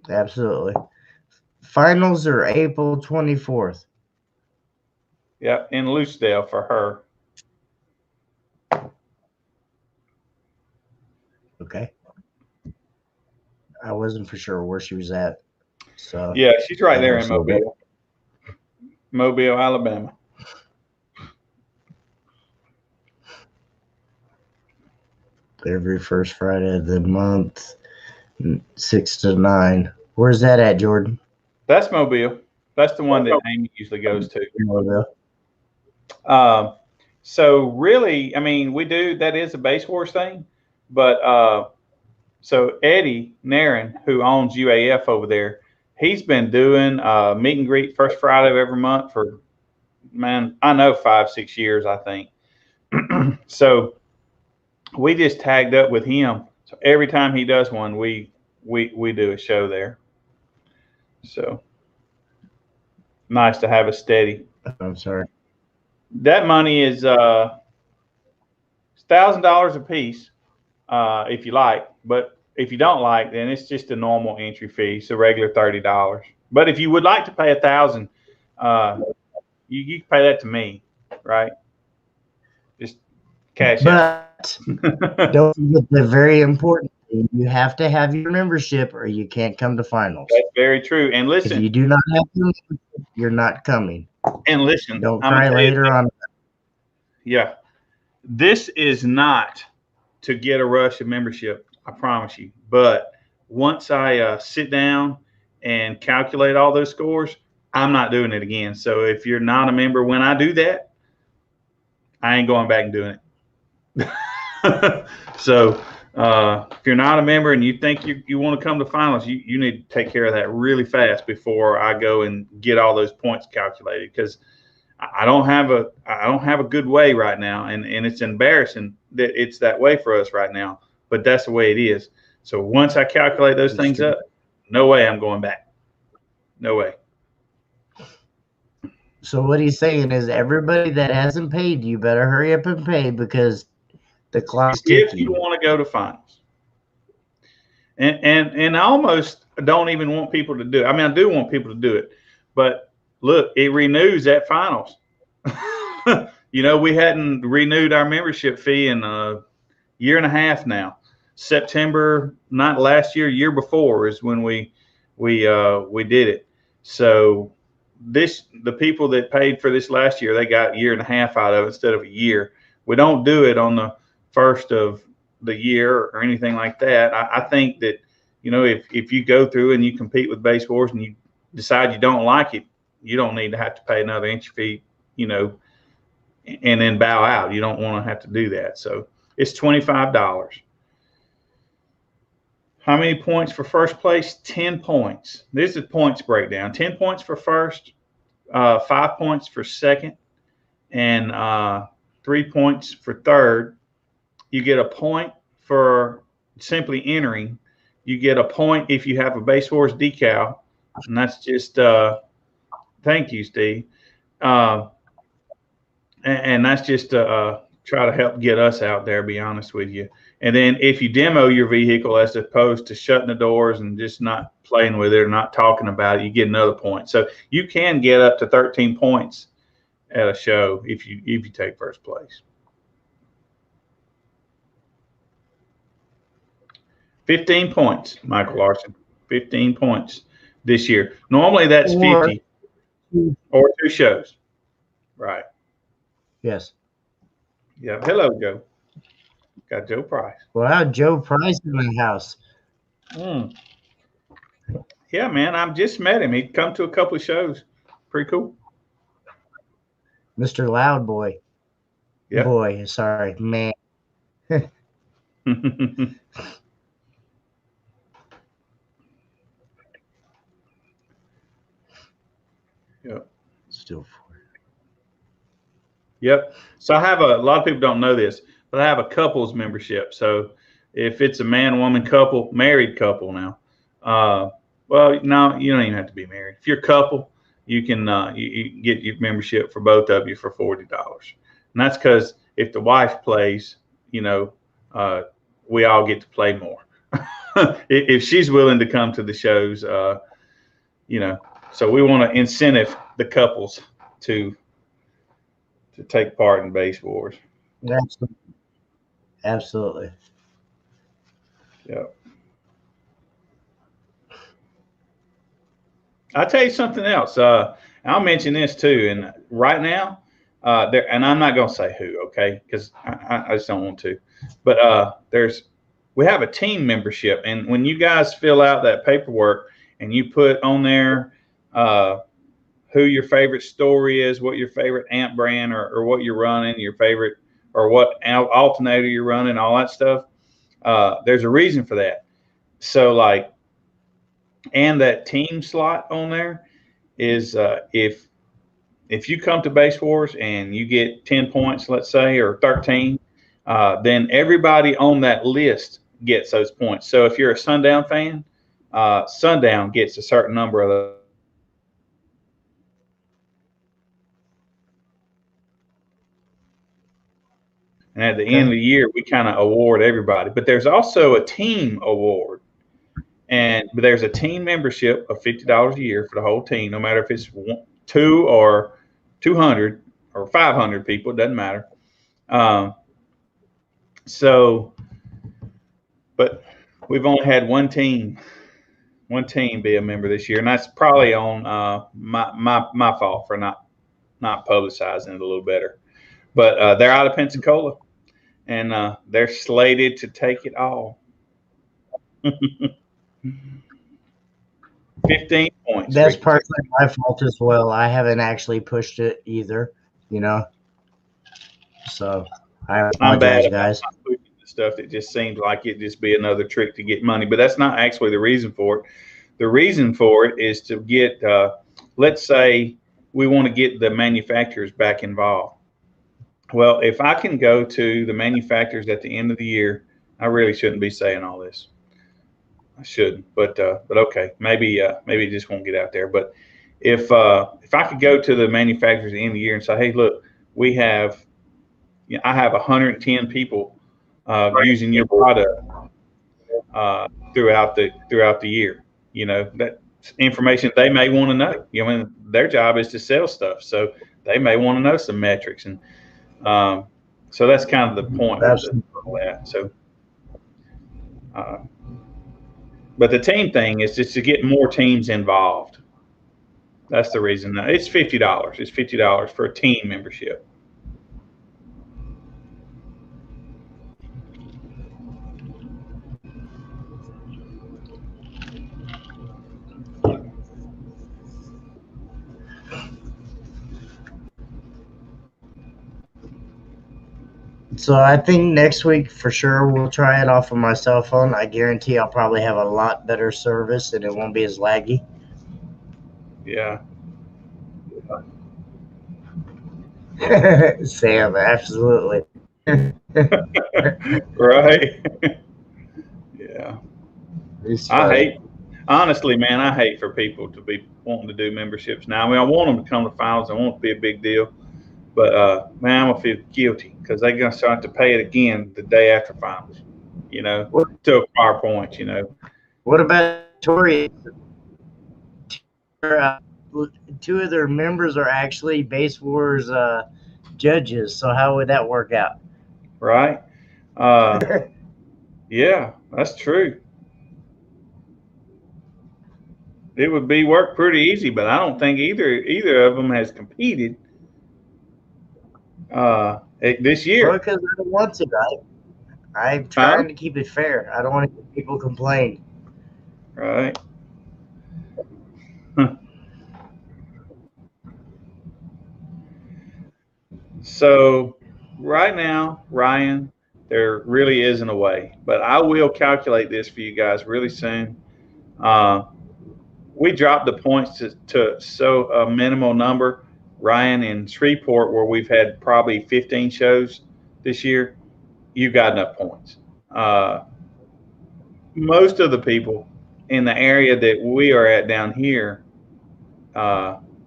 Absolutely. Finals are April 24th. Yeah, in Lucedale for her. Okay. I wasn't for sure where she was at. So yeah, she's right there in Mobile, Alabama. Every first Friday of the month, 6 to 9. Where's that at, Jordan? That's Mobile. That's the one that Amy usually goes to. Mobile. So really, I mean, that is a Base Wars thing, but so Eddie Nairn, who owns UAF over there, he's been doing meet and greet first Friday of every month for, man, I know 5-6 years, I think. So we just tagged up with him. So every time he does one, we do a show there. So nice to have a steady. I'm sorry. That money is $1,000 a piece if you like, but if you don't like, then it's just a normal entry fee, so regular $30. But if you would like to pay $1,000, you can pay that to me, right? Just cash out. But don't forget the very important thing: you have to have your membership, or you can't come to finals. That's very true. And listen, if you do not have your membership, you're not coming. And listen, Don't I'm gonna cry tell you, later on. yeah, this is not to get a rush of membership. I promise you. But once I sit down and calculate all those scores, I'm not doing it again. So if you're not a member when I do that, I ain't going back and doing it. So if you're not a member and you think you want to come to finals, you need to take care of that really fast before I go and get all those points calculated, because I don't have a good way right now, and it's embarrassing that it's that way for us right now, but that's the way it is. So once I calculate those things up, no way I'm going back. No way. So what he's saying is everybody that hasn't paid, you better hurry up and pay, because the clock's If ticking. you want to go to finals, and I almost don't even want people to do it. I mean, I do want people to do it, but look, it renews at finals. We hadn't renewed our membership fee in a year and a half now. September, not last year, year before is when we did it. So the people that paid for this last year, they got a year and a half out of it instead of a year. We don't do it on the first of the year or anything like that. I think that, if you go through and you compete with Base Wars and you decide you don't like it, you don't need to have to pay another entry fee, and then bow out. You don't want to have to do that. So it's $25. How many points for first place? 10 points. This is points breakdown. 10 points for first, 5 points for second, and 3 points for third. You get a point for simply entering. You get a point if you have a Base Wars decal, and that's just thank you, Steve. And that's just to try to help get us out there, be honest with you. And then if you demo your vehicle as opposed to shutting the doors and just not playing with it or not talking about it, you get another point. So you can get up to 13 points at a show if you take first place. 15 points, Michael Larson. 15 points this year. Normally that's 50 or 2 shows. Right. Yes. Yeah. Hello, Joe. Got Joe Price. Wow, Joe Price in the house. Yeah, man. I just met him. He'd come to a couple of shows. Pretty cool. Mr. Loud Boy. Yeah. Boy, sorry, man. Yep. Still 4. Yep. So I have a lot of people don't know this, but I have a couples membership. So if it's a man, woman couple, married couple now, well, no, you don't even have to be married. If you're a couple, you can you get your membership for both of you for $40. And that's because if the wife plays, we all get to play more. If she's willing to come to the shows, so we want to incentive the couples to take part in Base Wars. Absolutely. Absolutely. Yeah. I'll tell you something else. I'll mention this too. And right now, and I'm not going to say who, okay, because I just don't want to. But we have a team membership, and when you guys fill out that paperwork and you put on there who your favorite story is, what your favorite amp brand or what you're running, your favorite or what alternator you're running, all that stuff, there's a reason for that. So and that team slot on there is if you come to Base Wars and you get 10 points, let's say, or 13, then everybody on that list gets those points. So if you're a Sundown fan, Sundown gets a certain number of those. And at the end of the year, we kind of award everybody. But there's also a team award. But there's a team membership of $50 a year for the whole team, no matter if it's 2 or 200 or 500 people, it doesn't matter. But we've only had one team be a member this year, and that's probably on my fault for not not publicizing it a little better. But they're out of Pensacola, and they're slated to take it all. 15 points. That's partially my fault as well. I haven't actually pushed it either, So I I'm bad apologize, about guys. not pushing the stuff that just seems like it just be another trick to get money, but that's not actually the reason for it. The reason for it is to get, let's say we want to get the manufacturers back involved. Well, if I can go to the manufacturers at the end of the year, I really shouldn't be saying all this. I shouldn't, but okay, maybe it just won't get out there. But if I could go to the manufacturers at the end of the year and say, hey, look, we have, I have 110 people using your product throughout the year. That information they may want to know. Their job is to sell stuff, so they may want to know some metrics, and so that's kind of the point of that. So, but the team thing is just to get more teams involved. That's the reason. It's $50. It's $50 for a team membership. So I think next week for sure we'll try it off of my cell phone. I guarantee I'll probably have a lot better service and it won't be as laggy. Yeah. Sam, absolutely. Right. Yeah. Honestly, man, I hate for people to be wanting to do memberships now. I mean, I want them to come to finals. I want it to be a big deal. But, man, I'm going to feel guilty because they're going to start to pay it again the day after finals, to acquire points, What about Tori? Two of their members are actually Base Wars judges, so how would that work out? Right? Yeah, that's true. It would be work pretty easy, but I don't think either of them has competed this year. Well, because I don't want to, right? I'm trying to keep it fair. I don't want to get people complain. Right. So right now, Ryan, there really isn't a way, but I will calculate this for you guys really soon. We dropped the points to so a minimal number. Ryan, in Shreveport, where we've had probably 15 shows this year, you've got enough points. Most of the people in the area that we are at down here,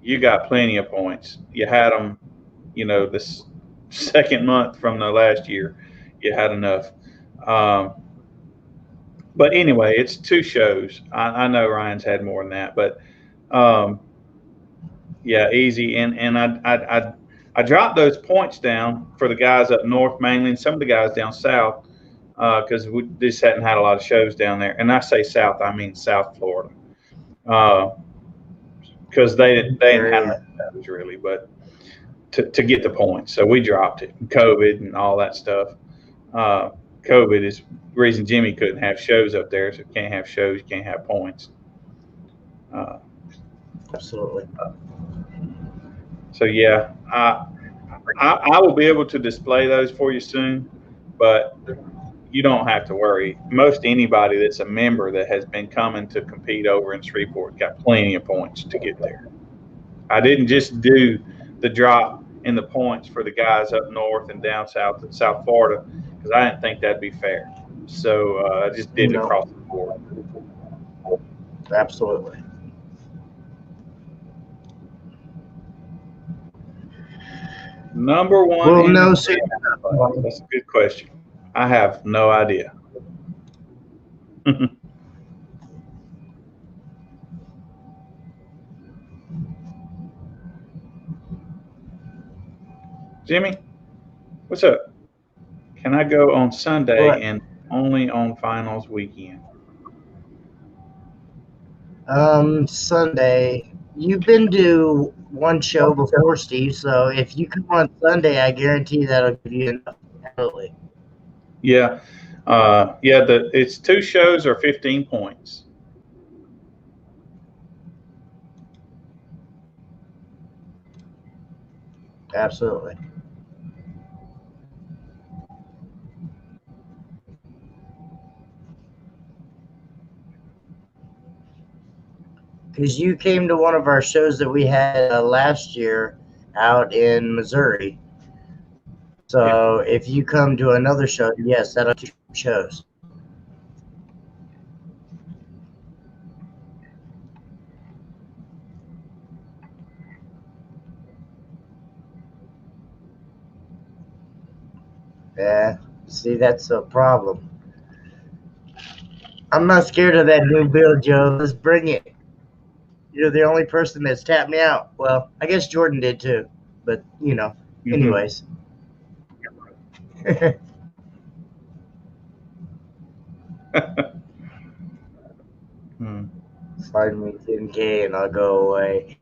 you got plenty of points. You had them, this second month from the last year, you had enough. But anyway, it's 2 shows. I know Ryan's had more than that, but yeah, easy. And I dropped those points down for the guys up north mainly, and some of the guys down south because we just hadn't had a lot of shows down there. And I say south, I mean South Florida, because they didn't have enough shows really, but to get the points. So we dropped it. COVID and all that stuff. COVID is the reason Jimmy couldn't have shows up there. So you can't have shows, you can't have points. Absolutely. So yeah, I will be able to display those for you soon, but you don't have to worry. Most anybody that's a member that has been coming to compete over in Shreveport got plenty of points to get there. I didn't just do the drop in the points for the guys up north and down south in South Florida because I didn't think that'd be fair. So I just did it across the board. Absolutely. Number one. Well, no, that's a good question. I have no idea. Jimmy, what's up? Can I go on Sunday and only on finals weekend? Sunday, you've been to one show before, Steve. So if you come on Sunday, I guarantee that'll give you enough. Absolutely. Yeah. It's 2 shows or 15 points. Absolutely. Because you came to one of our shows that we had last year out in Missouri. So if you come to another show, yes, that'll be 2 shows. Yeah, see, that's a problem. I'm not scared of that new build, Joe. Let's bring it. You're the only person that's tapped me out. Well, I guess Jordan did too. But, anyways. Find me 10K and I'll go away.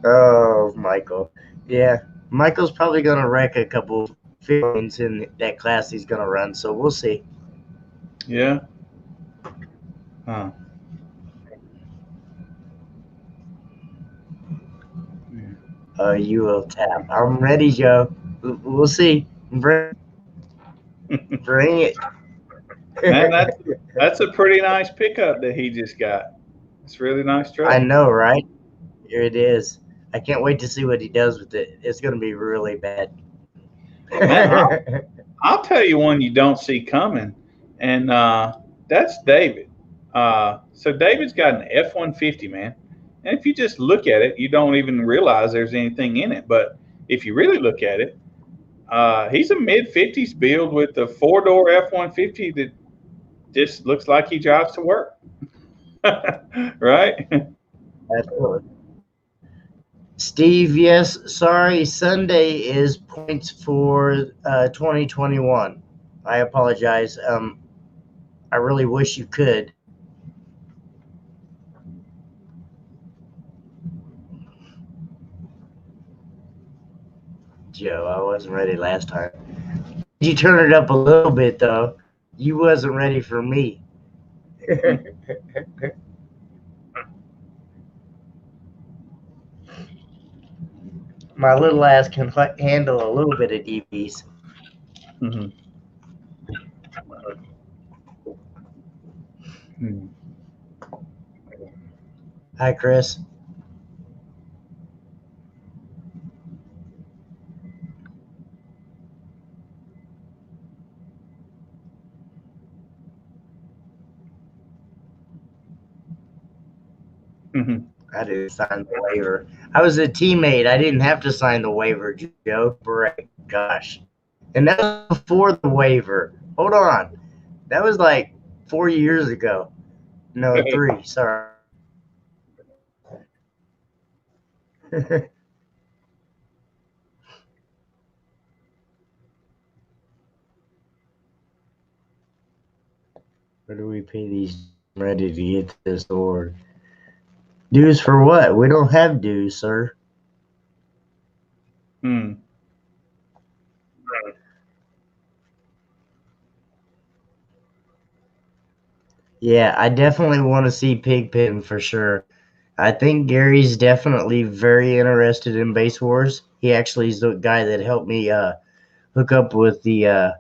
Oh, Michael. Yeah, Michael's probably going to wreck a couple feelings in that class he's going to run, so we'll see. Yeah. Huh. You will tap. I'm ready, Joe. We'll see. Bring it. Man, that's a pretty nice pickup that he just got. It's a really nice truck. I know, right? Here it is. I can't wait to see what he does with it. It's going to be really bad. Man, I'll tell you one you don't see coming, and that's David. So David's got an F-150, man. And if you just look at it, you don't even realize there's anything in it. But if you really look at it, he's a mid-50s build with a 4-door F-150 that just looks like he drives to work. Right? Absolutely. Steve, yes, sorry, Sunday is points for 2021. I apologize. I really wish you could. Joe, I wasn't ready last time. You turn it up a little bit, though. You wasn't ready for me. My little ass can handle a little bit of DBs. Mm-hmm. Hi, Chris. Mm-hmm. I didn't sign the waiver. I was a teammate. I didn't have to sign the waiver, Joe. Right. Gosh. And that was before the waiver. Hold on. That was like 4 years ago. No, 3. Sorry. Where do we pay these ready to get this award? Dues for what? We don't have dues, sir. Hmm. Yeah, I definitely want to see Pigpen for sure. I think Gary's definitely very interested in Base Wars. He actually is the guy that helped me hook up with the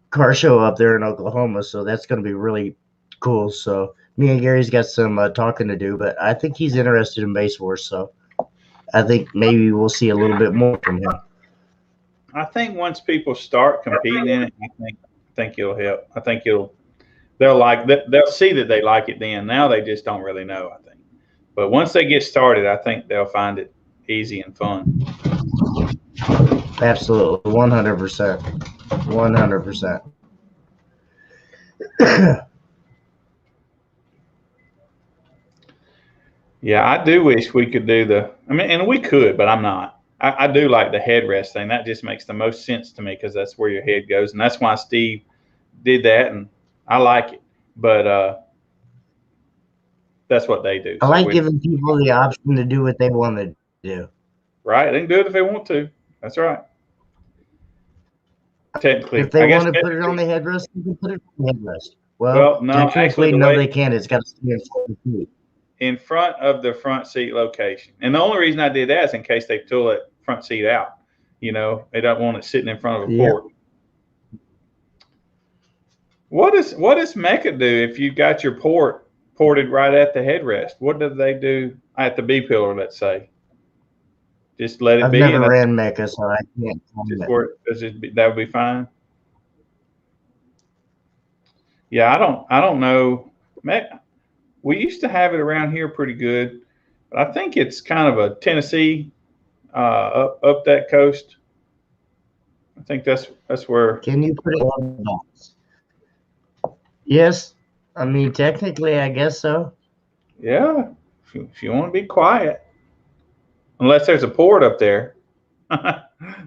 car show up there in Oklahoma, so that's going to be really cool. So me and Gary's got some talking to do, but I think he's interested in Base Wars, so I think maybe we'll see a little bit more from him. I think once people start competing in it, I think it'll help. I think they'll see that they like it then. Now they just don't really know, I think. But once they get started, I think they'll find it easy and fun. Absolutely, 100%. 100%. Yeah, I do wish we could do and we could, but I'm not. I do like the headrest thing. That just makes the most sense to me because that's where your head goes. And that's why Steve did that. And I like it. But That's what they do. I So like giving people the option to do what they want to do. Right, they can do it if they want to. That's right. Technically, If they I guess want to put it on the headrest, they can put it on the headrest. Well, no, technically, actually, no, they can't. It's got to stay in front of the seat. in front of the front seat location. And the only reason I did that is in case they pull that front seat out. You know, they don't want it sitting in front of a port. What does Mecca do if you got your port ported right at the headrest? What do they do at the B pillar, let's say? Just let it I've be. never ran Mecca, so I can't comment. That would be fine. Yeah, I don't know. We used to have it around here pretty good, but I think it's kind of a Tennessee up that coast. I think that's where. Can you put it on the box? Yes. I mean, technically, I guess so. Yeah, if you want to be quiet, unless there's a port up there,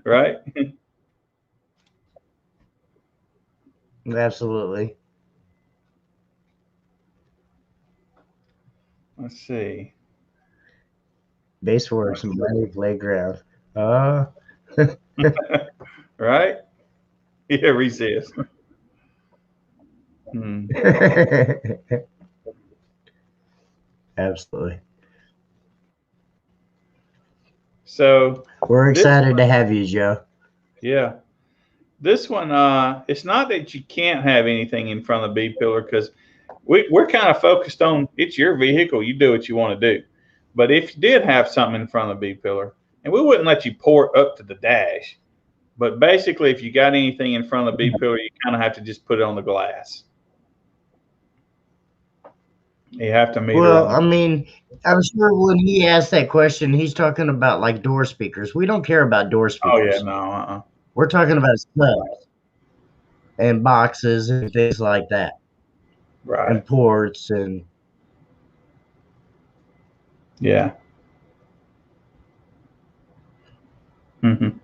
right? Absolutely. Let's see. Base works and money playground. Right? Yeah, resist. Absolutely. So we're excited to have you, Joe. Yeah. This one, it's not that you can't have anything in front of the B pillar, because we're kind of focused on it's your vehicle. You do what you want to do. But if you did have something in front of the B pillar, and we wouldn't let you port up to the dash, but basically if you got anything in front of the B pillar, you kind of have to just put it on the glass. You have to meter. Well, I mean, I'm sure when he asked that question, he's talking about like door speakers. We don't care about door speakers. Oh, yeah, no. We're talking about subs and boxes and things like that. Right. And ports and. Yeah. Mm-hmm.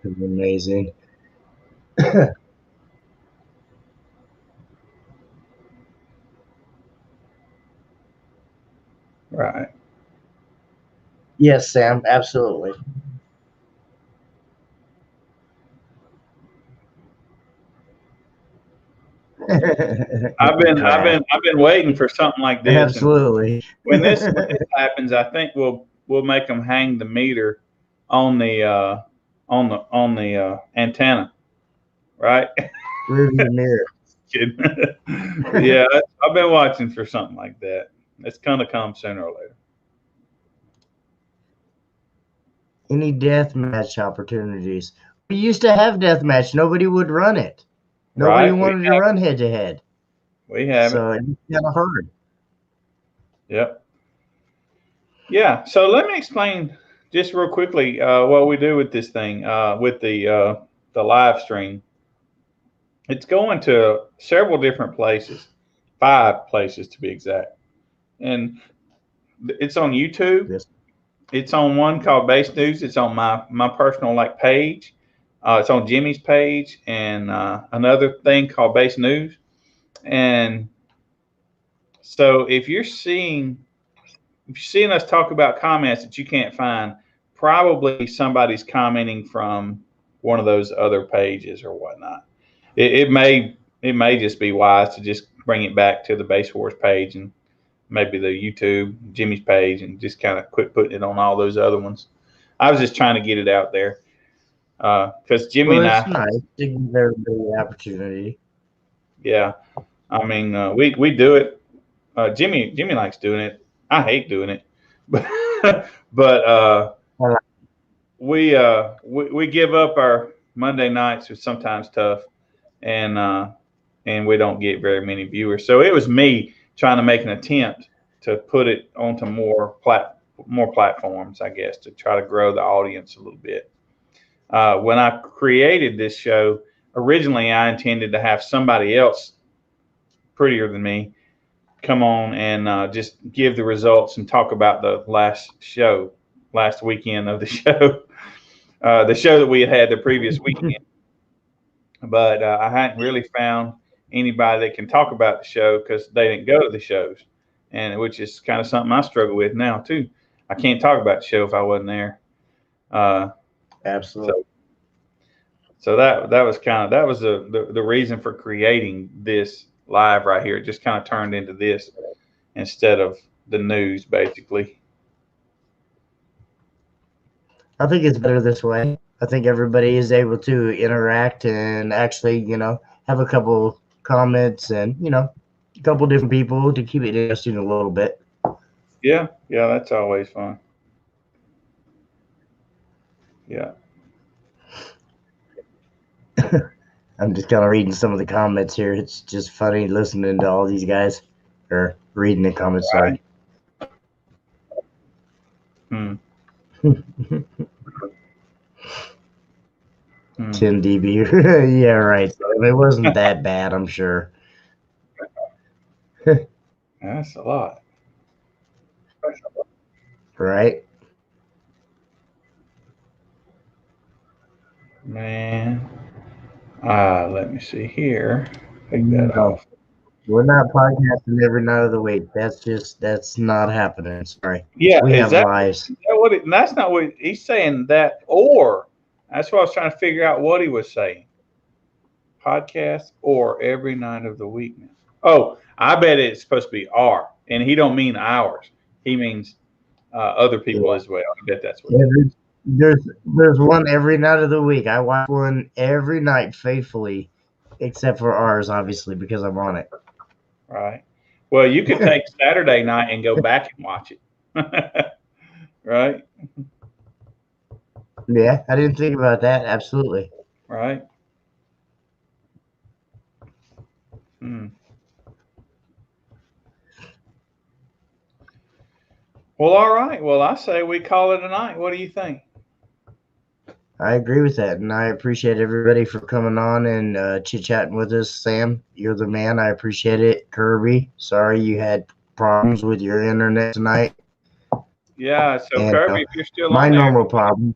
It's amazing. Right. Yes, Sam, absolutely. I've been waiting for something like this. Absolutely. And when this happens, I think we'll make them hang the meter on the antenna, right? Rearview mirror. Yeah, I've been watching for something like that. It's gonna come sooner or later. Any deathmatch opportunities? We used to have deathmatch. Nobody would run it. Nobody wanted to run head to head. We have so it's kind of hard. Yep. Yeah. So let me explain just real quickly what we do with this thing, with the live stream. It's going to several different places, 5 places to be exact, and it's on YouTube. Yes. It's on one called Base News. It's on my personal page. It's on Jimmy's page, and another thing called Base News. And so if you're seeing us talk about comments that you can't find, probably somebody's commenting from one of those other pages or whatnot. It may just be wise to just bring it back to the Base Wars page and maybe the YouTube, Jimmy's page, and just kind of quit putting it on all those other ones. I was just trying to get it out there because Jimmy and I. Nice to give everybody the opportunity. Yeah, I mean we do it. Jimmy likes doing it. I hate doing it, but we give up our Monday nights. Are sometimes tough, and we don't get very many viewers. So it was me trying to make an attempt to put it onto more platforms, I guess, to try to grow the audience a little bit. When I created this show, originally I intended to have somebody else prettier than me come on and just give the results and talk about the last weekend of the show, the show that we had the previous weekend. But I hadn't really found anybody that can talk about the show because they didn't go to the shows, and which is kind of something I struggle with now too. I can't talk about the show if I wasn't there. Absolutely. So that was the reason for creating this live right here. It just kind of turned into this instead of the news, basically. I think it's better this way. I think everybody is able to interact and actually, have a couple comments and, a couple different people to keep it interesting a little bit. Yeah, that's always fun. Yeah. I'm just kind of reading some of the comments here. It's just funny listening to all these guys, or reading the comments, sorry. 10 dB. Yeah, right. So it wasn't that bad, I'm sure. That's a lot. Right? Man. Let me see here. Take that off. We're not podcasting every night of the week. That's not happening. Sorry. Yeah, we have lives. Is that what that's not what he's saying. That or that's what I was trying to figure out what he was saying. Podcast or every night of the week. Oh, I bet it's supposed to be our, and he don't mean ours. He means other people as well. I bet that's what. There's one every night of the week. I watch one every night faithfully, except for ours, obviously, because I'm on it. Right. Well, you could take Saturday night and go back and watch it. Right. Yeah, I didn't think about that. Absolutely. Right. Well, all right. Well, I say we call it a night. What do you think? I agree with that, and I appreciate everybody for coming on and chit-chatting with us. Sam, you're the man. I appreciate it. Kirby, sorry you had problems with your internet tonight. Yeah, so and, Kirby, if you're still my on there, normal problem.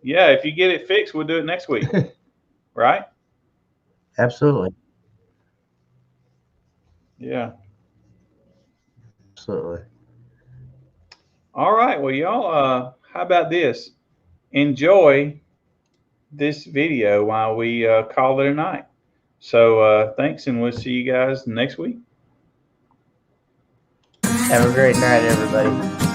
Yeah, if you get it fixed, we'll do it next week. Right? Absolutely. Yeah. Absolutely. All right. Well, y'all, how about this? Enjoy this video while we call it a night. So thanks, and we'll see you guys next week. Have a great night, everybody.